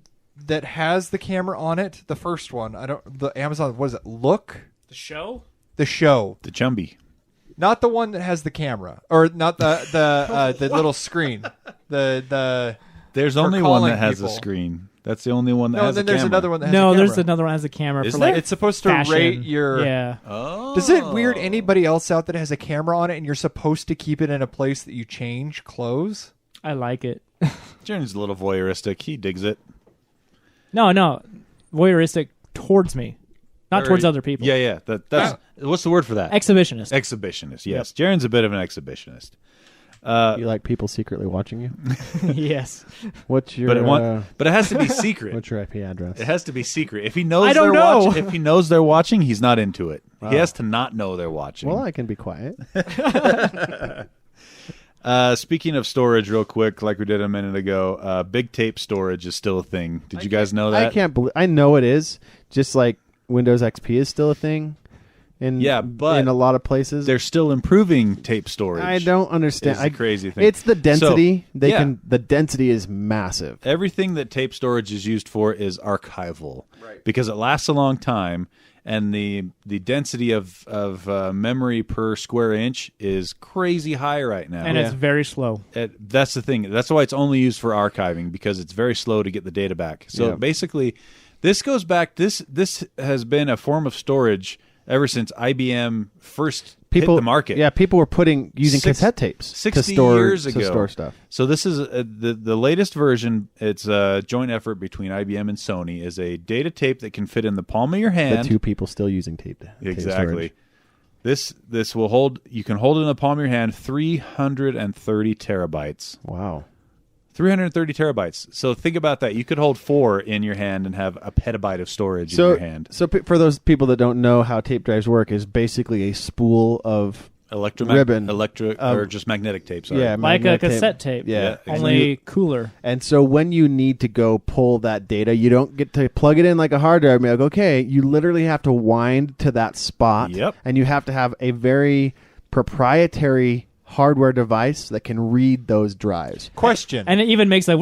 that has the camera on it, the first one, the Amazon, what is it? Look? The show? The show. The Chumby. Not the one that has the camera. Or not the little screen. There's for only one calling that has a people. screen. That's the only one that No, has then a there's camera. another one that has a No, camera. there's another one that has a camera Is for there? like It's supposed to fashion. rate your... Yeah. Oh. Does it weird anybody else out that has a camera on it and you're supposed to keep it in a place that you change clothes? I like it. Jarron's a little voyeuristic. He digs it. No. Voyeuristic towards me. Not towards other people. Yeah. That's what's the word for that? Exhibitionist. Exhibitionist. Yes, Jarron's a bit of an exhibitionist. You like people secretly watching you? Yes. What's your But it has to be secret. what's your IP address? It has to be secret. If he knows I don't know. watching, if he knows they're watching, he's not into it. He has to not know they're watching. Well, I can be quiet. Speaking of storage, real quick, like we did a minute ago, big tape storage is still a thing. Did you guys know that? I can't believe. I know it is. Just like Windows XP is still a thing. But in a lot of places, they're still improving tape storage. I don't understand. It's a crazy thing. It's the density. So, The density is massive. Everything that tape storage is used for is archival, because it lasts a long time, and the density of memory per square inch is crazy high right now. And it's very slow. That's the thing. That's why it's only used for archiving, because it's very slow to get the data back. So basically, this goes back. This has been a form of storage ever since IBM first hit the market. Yeah, people were using cassette tapes 60 to store, years ago. to store stuff. So this is the latest version. It's a joint effort between IBM and Sony. Is a data tape that can fit in the palm of your hand. The two people still using tape. Exactly. This will hold. You can hold it in the palm of your hand. 330 terabytes. Wow. 330 terabytes. So think about that. You could hold 4 in your hand and have a petabyte of storage in your hand. So for those people that don't know how tape drives work, is basically a spool of ribbon, or just magnetic tape. Sorry. Yeah, Like a magnetic cassette tape. Yeah, Only cooler. And so when you need to go pull that data, you don't get to plug it in like a hard drive and be like, okay, you literally have to wind to that spot. Yep. And you have to have a very proprietary hardware device that can read those drives. Question. And it even makes like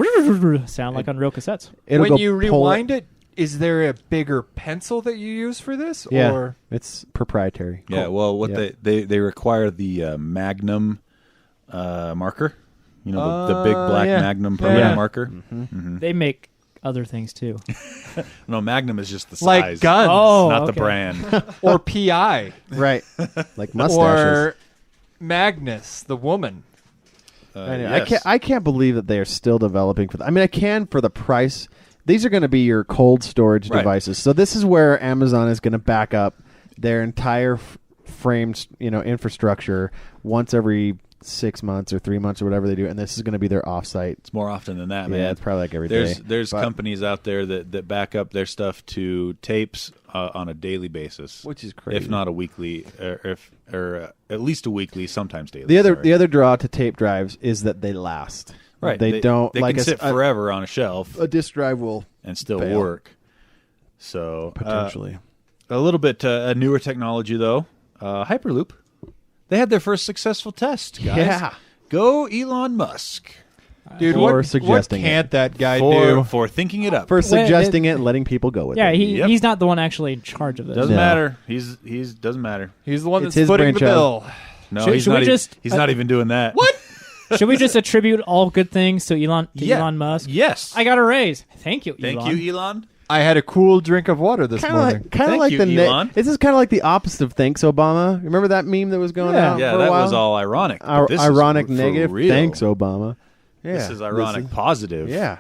sound like on real cassettes. It'll when go you pull rewind it, is there a bigger pencil that you use for this? Yeah, Or it's proprietary. Yeah. Well, they require the Magnum marker. You know, the big black Magnum permanent marker. Mm-hmm. They make other things too. No, Magnum is just the size, like guns, not the okay. brand. or PI, Right. Like mustaches. or Magnus, the woman. Anyway, Yes. I can't believe that they are still developing for. I mean, I can for the price. These are going to be your cold storage Right. devices. So this is where Amazon is going to back up their entire framed, infrastructure once every 6 months or 3 months or whatever they do, and this is going to be their offsite. It's more often than that, man. Yeah, it's probably like every day. There's But- companies out there that back up their stuff to tapes on a daily basis, Which is crazy. if not a weekly, or at least a weekly, sometimes daily. The sorry. other draw to tape drives is that they last. right? They don't They like can sit forever on a shelf A disk drive will and still fail. work. So potentially. a little bit a newer technology though. Hyperloop. They had their first successful test, guys. Yeah. Go Elon Musk Dude, Or what suggesting can't that guy for do? for thinking it up. For suggesting it and letting people go with Yeah, it. Yep. he's not the one actually in charge of this. Doesn't No. matter. He's doesn't matter. He's the one It's that's his footing the brainchild. bill. No, Should- he's should not. we just- He's not even doing that. What? Should we just attribute all good things to Elon Musk? Yes. I got a raise. Thank you, Elon. Thank you, Elon. I had a cool drink of water this morning. Kind of like Elon. This is kind of like the opposite of thanks, Obama. Remember that meme that was going out Yeah, for a that while? was all ironic. but this is Ironic for negative. real. Thanks, Obama. Yeah, This is ironic positive. Yeah.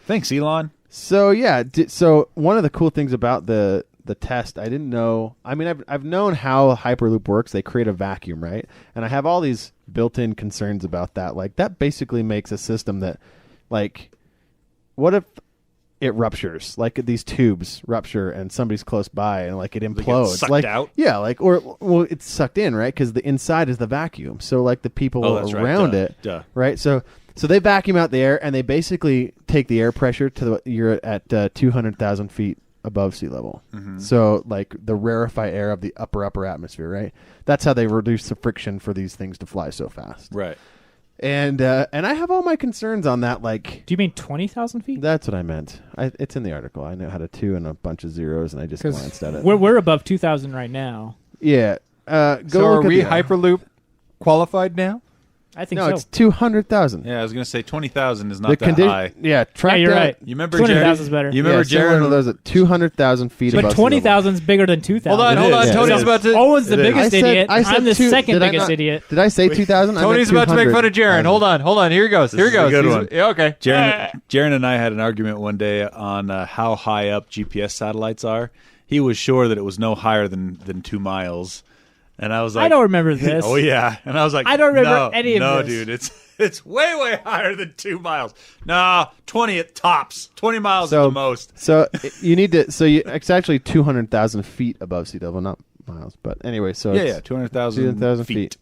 Thanks, Elon. So yeah, so one of the cool things about the test, I didn't know. I mean, I've known how Hyperloop works. They create a vacuum, right? And I have all these built-in concerns about that. Like that basically makes a system that, like, what if it ruptures? Like these tubes rupture and somebody's close by and like it implodes. Sucked out? Yeah, like well, it's sucked in, right? Because the inside is the vacuum. So like the people around it, right? So they vacuum out the air and they basically take the air pressure to you're at 200,000 feet above sea level. Mm-hmm. So like the rarefied air of the upper atmosphere, right? That's how they reduce the friction for these things to fly so fast. Right. And I have all my concerns on that. Like, Do you mean 20,000 feet? that's what I meant. It's in the article. I know how to 2 and a bunch of zeros, and I just glanced at it. We're above 2,000 right now. Yeah. Go So look are at we the- Hyperloop qualified now? I think No, so. it's 200,000. Yeah, I was going to say 20,000 is not that high. Yeah, track Yeah, you're down- right. You remember 200,000 is better. You remember similar to Jarron? those at 200,000 feet But above sea 20,000 is bigger than 2,000. Hold on. is. Tony's It about to. Owen's the It is. biggest idiot. I said I'm the two- second did I biggest not- idiot. Did I say 2,000? Tony's about to make fun of Jarron. Hold on. Here he goes. This is a good one. Yeah, okay. Jarron and I had an argument one day on how high up GPS satellites are. He was sure that it was no higher than 2 miles. And I was like, I don't remember this. Oh, yeah. And I was like, I don't remember any of no, this. dude, it's way higher than 2 miles. Nah, 20 at tops. 20 miles at the most. So you need to. It's actually 200,000 feet above sea level, not miles. But anyway, so Yeah, 200,000 feet,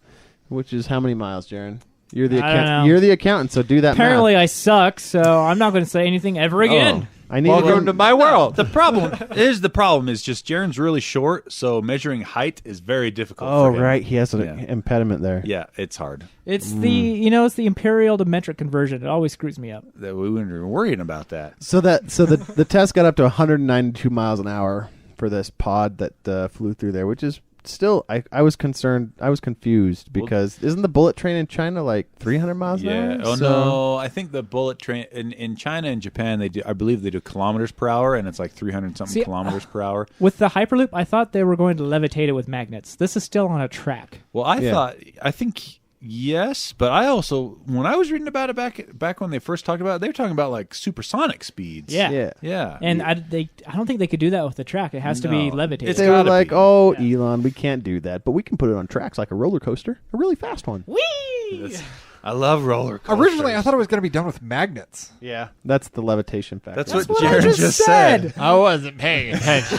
which is how many miles, Jarron? You're the I don't know. You're the accountant, so do that. Apparently, math. I suck, so I'm not going to say anything ever again. I need Welcome to my world. The problem is just Jarron's really short, so measuring height is very difficult Oh, for him. right. He has an Yeah. impediment there. Yeah, it's hard. It's it's the imperial to metric conversion. It always screws me up. That we weren't even worrying about that. So the test got up to 192 miles an hour for this pod that flew through there, which is still I was concerned. I was confused because isn't the bullet train in China like 300 miles an hour? Yeah. Oh no, I think the bullet train in China and Japan I believe they do kilometers per hour, and it's like 300 something kilometers per hour. With the Hyperloop, I thought they were going to levitate it with magnets. This is still on a track. Well, I think yes, but I also when I was reading about it back when they first talked about it, they were talking about like supersonic speeds. Yeah. Yeah. And I don't think they could do that with the track. It has to be No. levitated. They were gotta like, be. "Oh, Yeah. Elon, we can't do that, but we can put it on tracks like a roller coaster, a really fast one." Whee! I love roller coasters. Originally, I thought it was going to be done with magnets. Yeah, that's the levitation factor. That's what I Jarron just just said. said. I wasn't paying attention.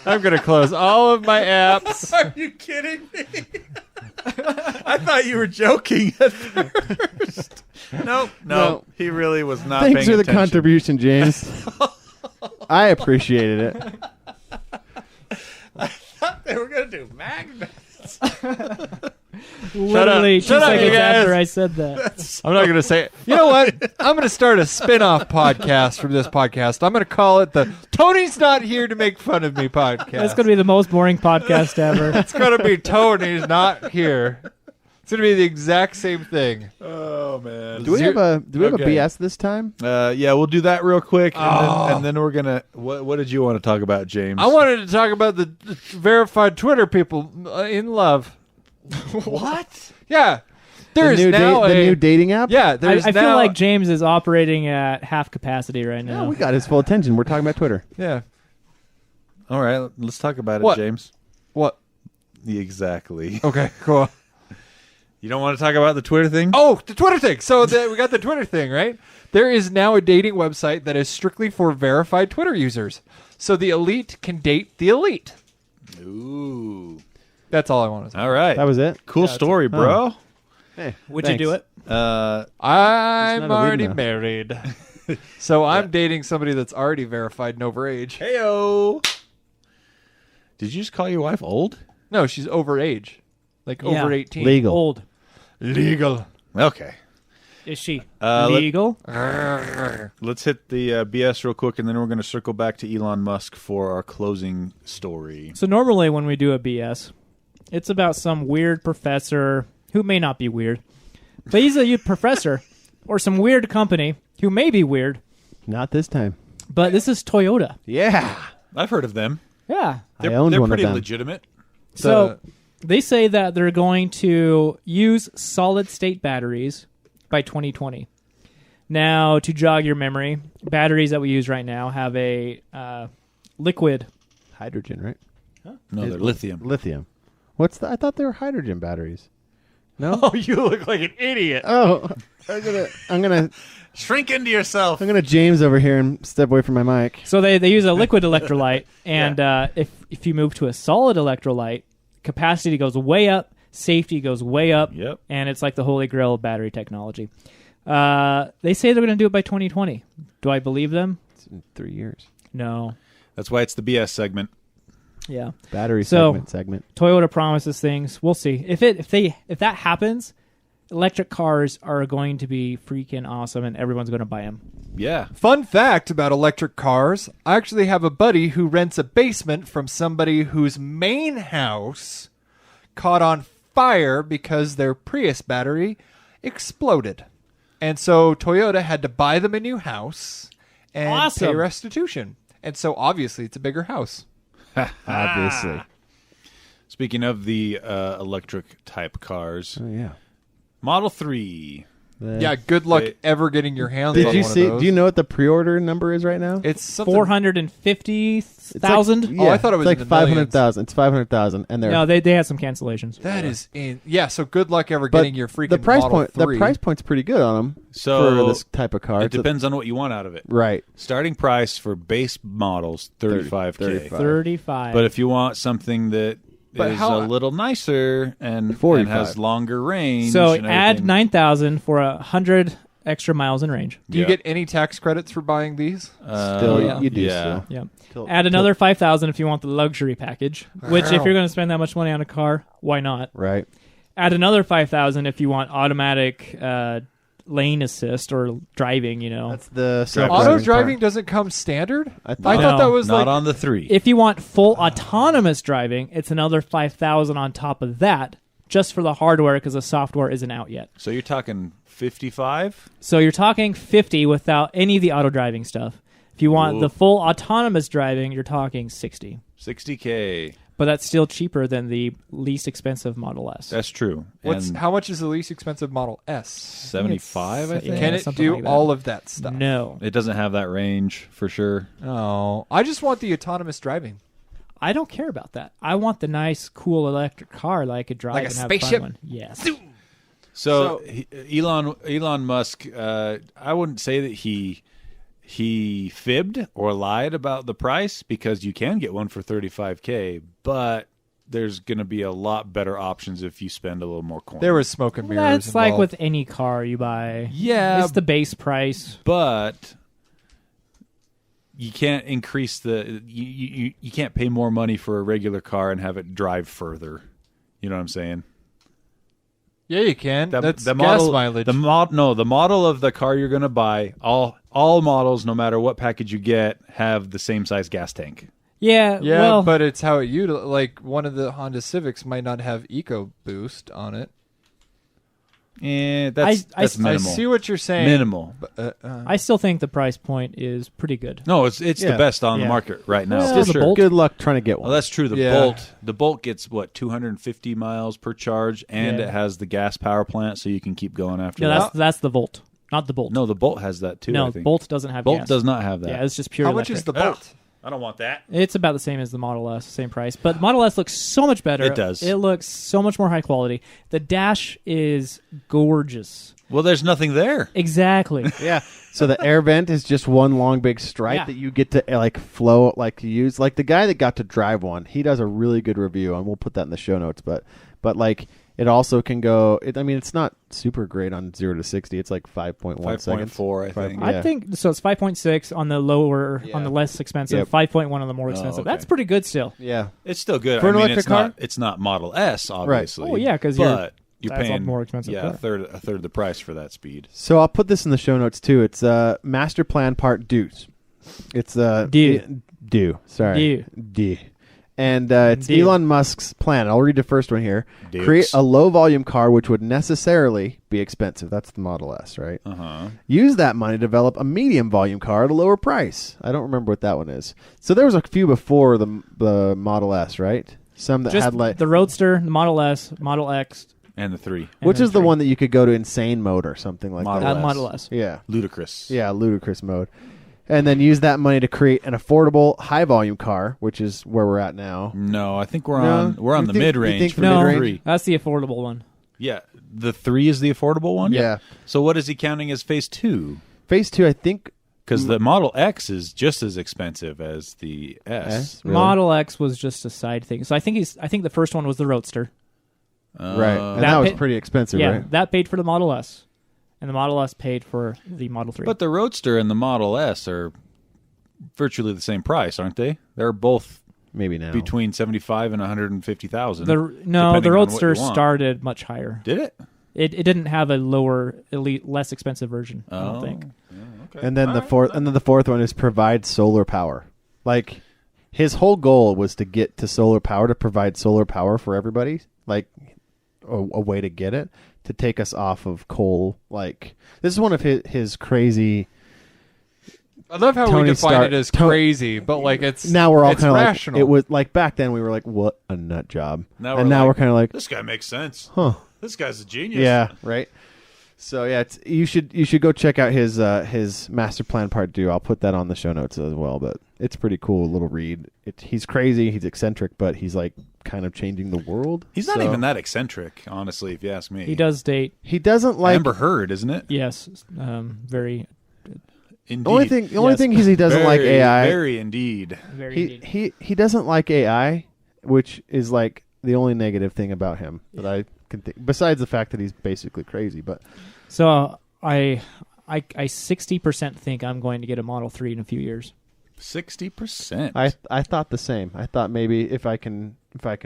I'm going to close all of my apps. Are you kidding me? I thought you were joking at first. No, he really was not Thanks paying for the attention. contribution, James. I appreciated it. They were going to do magnets. Literally 2 Shut up, you seconds guys. after I said that. I'm not going to say it. You know what? I'm going to start a spin-off podcast from this podcast. I'm going to call it the Tony's Not Here to Make Fun of Me podcast. That's going to be the most boring podcast ever. It's going to be Tony's Not Here. It's going to be the exact same thing. Oh man. Do we have a Okay. BS this time? Yeah, we'll do that real quick, and then we're gonna. What did you want to talk about, James? I wanted to talk about the verified Twitter people in love. what? Yeah. There's now the new dating app. Yeah, there's I now, feel like James is operating at half capacity right Yeah, now. we got his full attention. We're talking about Twitter. Yeah. All right, let's talk about it, What? James. What? Exactly. Okay, cool. You don't want to talk about the Twitter thing? Oh, the Twitter thing. So we got the Twitter thing, right? There is now a dating website that is strictly for verified Twitter users. So the elite can date the elite. Ooh. That's all I want to say. All right. That was it. Cool story, bro. Hey, Would you do it? I'm not already illegal. married. So I'm dating somebody that's already verified and over age. Heyo. Did you just call your wife old? No, she's over age. Like Yeah. over 18. Legal. Old. Legal. Okay. Is she Let- legal? Let's hit the BS real quick, and then we're going to circle back to Elon Musk for our closing story. So normally when we do a BS, it's about some weird professor who may not be weird, But he's a professor or some weird company who may be weird. Not this time. But this is Toyota. Yeah. I've heard of them. Yeah. I owned They're one of pretty them. legitimate. So they say that they're going to use solid-state batteries by 2020. Now, to jog your memory, batteries that we use right now have a liquid. Hydrogen, right? No, they're lithium. Lithium. What's the? I thought they were hydrogen batteries. No. Oh, you look like an idiot. Oh, I'm gonna Shrink into yourself. James over here and step away from my mic. So they use a liquid electrolyte, and if you move to a solid electrolyte, capacity goes way up, safety goes way up, Yep. and it's like the holy grail of battery technology. They say they're going to do it by 2020. Do I believe them? It's in 3 years. No. That's why it's the BS segment. Yeah. Battery So- segment. Toyota promises things. We'll see. If that happens, electric cars are going to be freaking awesome, and everyone's going to buy them. Yeah. Fun fact about electric cars, I actually have a buddy who rents a basement from somebody whose main house caught on fire because their Prius battery exploded. And so Toyota had to buy them a new house and Awesome. pay restitution. And so obviously it's a bigger house. Obviously. Speaking of the electric type cars, Oh yeah. Model 3. Yeah, good luck They- ever getting your hands Did on you one see? of those. Do you know what the pre-order number is right now? It's something 450,000? Yeah, Oh, I thought it was it's like in the millions. 500,000. It's 500,000, and they're No, they had some cancellations. That is in so good luck ever but getting your freaking the price Model point. 3. The price point's pretty good on them So for this type of car. It It's a- depends on what you want out of it. right. Starting price for base models, 35K. 35. But if you want something that But is how- a little nicer and 45. has longer range. so and add everything. 9,000 for 100 extra miles in range. Do you Yeah. get any tax credits for buying these? Still, yeah. you do. Yeah. Still. Yeah. Till- Add another 5,000 if you want the luxury package, which if you're going to spend that much money on a car, why not? Right. Add another 5,000 if you want automatic lane assist or driving, That's the Auto self-driving driving part. doesn't come standard? I I thought- thought No. that was Not like on the 3. If you want full autonomous driving, it's another 5,000 on top of that just for the hardware because the software isn't out yet. So you're talking 55? So you're talking 50 without any of the auto driving stuff. If you want Ooh. the full autonomous driving, you're talking 60. 60K. But that's still cheaper than the least expensive Model S. That's true. And how much is the least expensive Model S? 75, I Yeah, think. Can it something do like that. all of that stuff? No. It doesn't have that range for sure. Oh, I just want the autonomous driving. I don't care about that. I want the nice, cool electric car that I could drive Like a and have spaceship? fun with. Yes. So Elon Musk, I wouldn't say that he fibbed or lied about the price because you can get one for 35K, but there's going to be a lot better options if you spend a little more coin. There was smoke and mirrors. That's like involved. with any car you buy. Yeah, It's the base price. but you can't increase the you can't pay more money for a regular car and have it drive further. You know what I'm saying? Yeah, you can. That's the gas model, mileage. The model of the car you're going to buy, all models, no matter what package you get, have the same size gas tank. Yeah, yeah, well, but it's how it like one of the Honda Civics might not have EcoBoost on it. That's I minimal. I see what you're saying. Minimal. But, I still think the price point is pretty good. No, it's the Yeah. best on Yeah. the market right now. Well, for the sure. Bolt- Good luck trying to get one. Well, that's true. Yeah. The Bolt gets 250 miles per charge, and Yeah. it has the gas power plant, so you can keep going after No, that. that's the Volt, not the Bolt. No, the Bolt has that too. No, I think. Bolt doesn't have Bolt gas. does not have that. Yeah, it's just pure how much is electric. the Bolt? I don't want that. It's about the same as the Model S, same price. But the Model S looks so much better. It does. It looks so much more high quality. The dash is gorgeous. Well, there's nothing there. Exactly. Yeah. So the air vent is just one long big stripe Yeah. that you get to like flow, like to use. Like the guy that got to drive one, he does a really good review, and we'll put that in the show notes. But like it also can go. I mean, it's not super great on 0 to 60. It's like 5.1 seconds. 5.4, I think. Yeah. I think so. It's 5.6 on the lower, Yeah. on the less expensive. Yep. 5.1 on the more expensive. okay. That's pretty good still. Yeah. It's still good. For an I mean, electric it's car? not. It's not Model S, obviously. Oh, yeah, 'cause but you're that's a paying more expensive Yeah, car. a third the price for that speed. So I'll put this in the show notes too. It's Master Plan Part Dues. It's Due. Due. Sorry. Due. Due. And it's Indeed. Elon Musk's plan. I'll read the first one here. Dukes. Create a low-volume car which would necessarily be expensive. That's the Model S, right? Uh-huh. Use that money to develop a medium-volume car at a lower price. I don't remember what that one is. So there was a few before the Model S, right? Some that Just had like... the Roadster, the Model S, Model X. And the 3. and Which then is the 3. one that you could go to insane mode or something like Model that. S. Model S. Yeah. Ludicrous. Yeah, ludicrous mode. And then use that money to create an affordable, high-volume car, which is where we're at now. No, I think we're No? on You the think- mid you range think for the No, the mid-range? 3. that's the affordable one. Yeah, the 3 is the affordable one. Yeah. So what is he counting as phase 2? Phase 2, I think... Because the Model X is just as expensive as the S. Really? Model X was just a side thing. So I think the first one was the Roadster. Right. And That that was pa- pretty expensive, Yeah, right? that paid for the Model S, and the Model S paid for the Model 3. But the Roadster and the Model S are virtually the same price, aren't they? They're both Maybe now. between 75 and 150,000. the depending on what Roadster you want. started much higher. Did it? It didn't have a lower, elite, less expensive version. I don't think. Okay. And then All the right. fourth, and then the fourth one is provide solar power. Like his whole goal was to get to solar power, to provide solar power for everybody. Like a way to get it, to take us off of coal. Like this is one of his crazy. I love how Tony we define Stark- it as To- crazy, but like it's Now we're all it's kind of like rational. it was like back then we were like, what a nut job. Now and we're now like, we're kind of like, This guy makes sense. huh? This guy's a genius. Yeah, right. So yeah, you should go check out his master plan part 2. I'll put that on the show notes as well. But it's pretty cool little read. He's crazy, he's eccentric, but he's like kind of changing the world. He's not So- even that eccentric, honestly, if you ask me. He does date. He doesn't like Amber Heard, isn't it? Yes, very, Indeed. the only thing. The only Yes. thing is he doesn't like Very, AI. Very indeed. very. He doesn't like AI, which is like the only negative thing about him that I can think. Besides the fact that he's basically crazy, but So I 60% think I'm going to get a Model 3 in a few years. 60%. I thought the same. I thought maybe if I can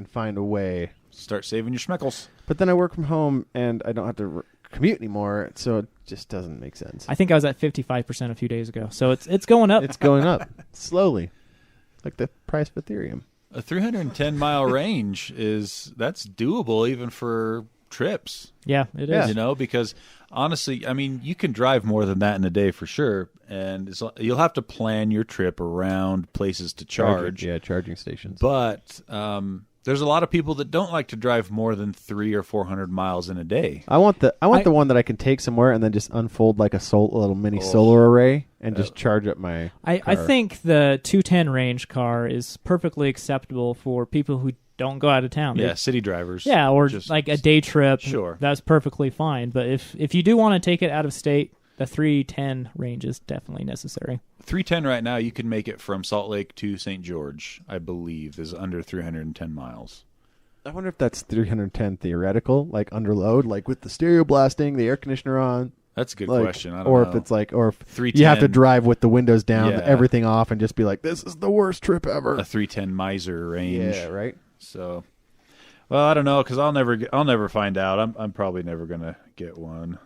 find a way. Start saving your schmeckles. But then I work from home and I don't have to commute anymore, so it just doesn't make sense. I think I was at 55% a few days ago. So it's going up. It's going up slowly, like the price of Ethereum. A 310-mile range that's doable even for trips. Yeah, it is. Yeah. You know, because honestly, I mean, you can drive more than that in a day for sure, and you'll have to plan your trip around places to charge. Charging stations. But there's a lot of people that don't like to drive more than 300 or 400 miles in a day. I want the one that I can take somewhere and then just unfold like a little mini Oh. solar array and just charge up my I car. think the 210 range car is perfectly acceptable for people who don't go out of town. Yeah, city drivers. Yeah, or Just- like a day trip. Sure. That's perfectly fine. But if you do want to take it out of state, the 310 range is definitely necessary. 310 right now, you can make it from Salt Lake to St. George, I believe, is under 310 miles. I wonder if that's 310 theoretical, like under load, like with the stereo blasting, the air conditioner on. That's a good Like, question. I don't or know. if it's like, or if 310, you have to drive with the windows down, Yeah. everything off, and just be like, "This is the worst trip ever." a 310 miser range. Yeah, right. So, well, I don't know because I'll never find out. I'm probably never gonna get one.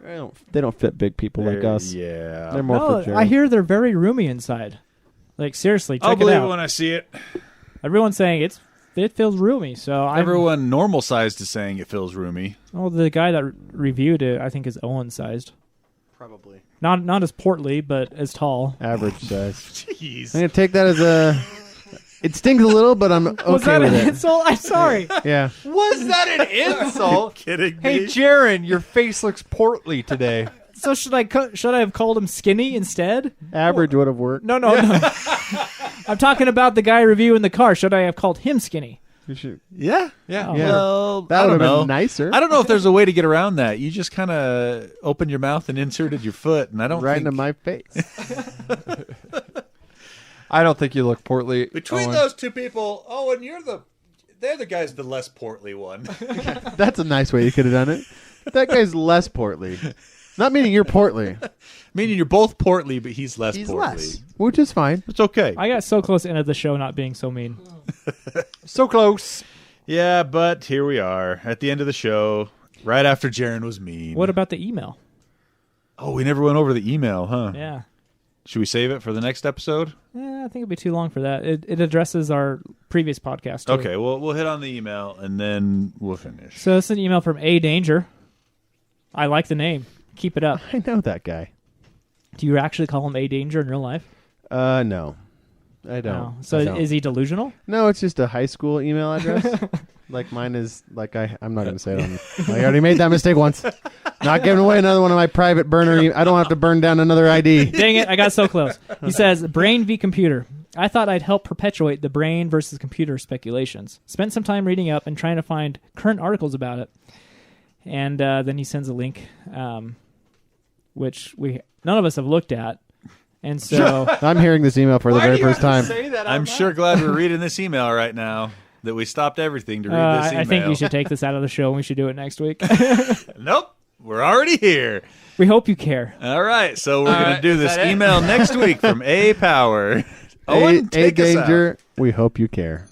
They don't fit big people like us. Yeah, They're more No, for Jared. I hear they're very roomy inside. Like seriously, check I'll it believe out. it when I see it. Everyone's saying it feels roomy. So Everyone normal sized is saying it feels roomy. Well, the guy that reviewed it, I think, is Owen sized. Probably Not as portly, but as tall. average size. Jeez. I'm gonna take that as a. It stings a little, but I'm okay Was that with an it. insult? I'm sorry. Yeah. Was that an insult? Kidding Hey, me? Jarron, your face looks portly today. So should I have called him skinny instead? Average would have worked. No. I'm talking about the guy reviewing the car. Should I have called him skinny? You should. Yeah. Yeah. Oh. Yeah. Well, That I would don't have know. been nicer. I don't know if there's a way to get around that. You just kind of opened your mouth and inserted your foot, and I don't right think into my face. I don't think you look portly. between Owen. those two people, Owen, they're the guy's the less portly one. That's a nice way you could have done it. That guy's less portly. Not meaning you're portly. Meaning you're both portly, but he's less He's portly. less, which is fine. It's okay. I got so close to the end of the show not being so mean. So close. Yeah, but here we are at the end of the show, right after Jarron was mean. What about the email? Oh, we never went over the email, huh? Yeah. Should we save it for the next episode? I think it'd be too long for that. It addresses our previous podcast. Too. Okay, well, we'll hit on the email, and then we'll finish. So it's an email from A Danger. I like the name. Keep it up. I know that guy. Do you actually call him A Danger in real life? No. I don't. No. So I don't. is he delusional? No, it's just a high school email address. Like mine is like I'm not going to say it on. I already made that mistake once. Not giving away another one of my private burner. I don't have to burn down another ID. Dang it! I got so close. He says, "Brain v computer. I thought I'd help perpetuate the brain versus computer speculations. Spent some time reading up and trying to find current articles about it. And then he sends a link, which none of us have looked at. And so I'm hearing this email for the very first time. I'm sure glad we're reading this email right now. That we stopped everything to read this email. I think you should take this out of the show and we should do it next week. Nope. We're already here. We hope you care. All right. So we're going to do this email next week from A Power. Owen, A take us out. Danger, we hope you care.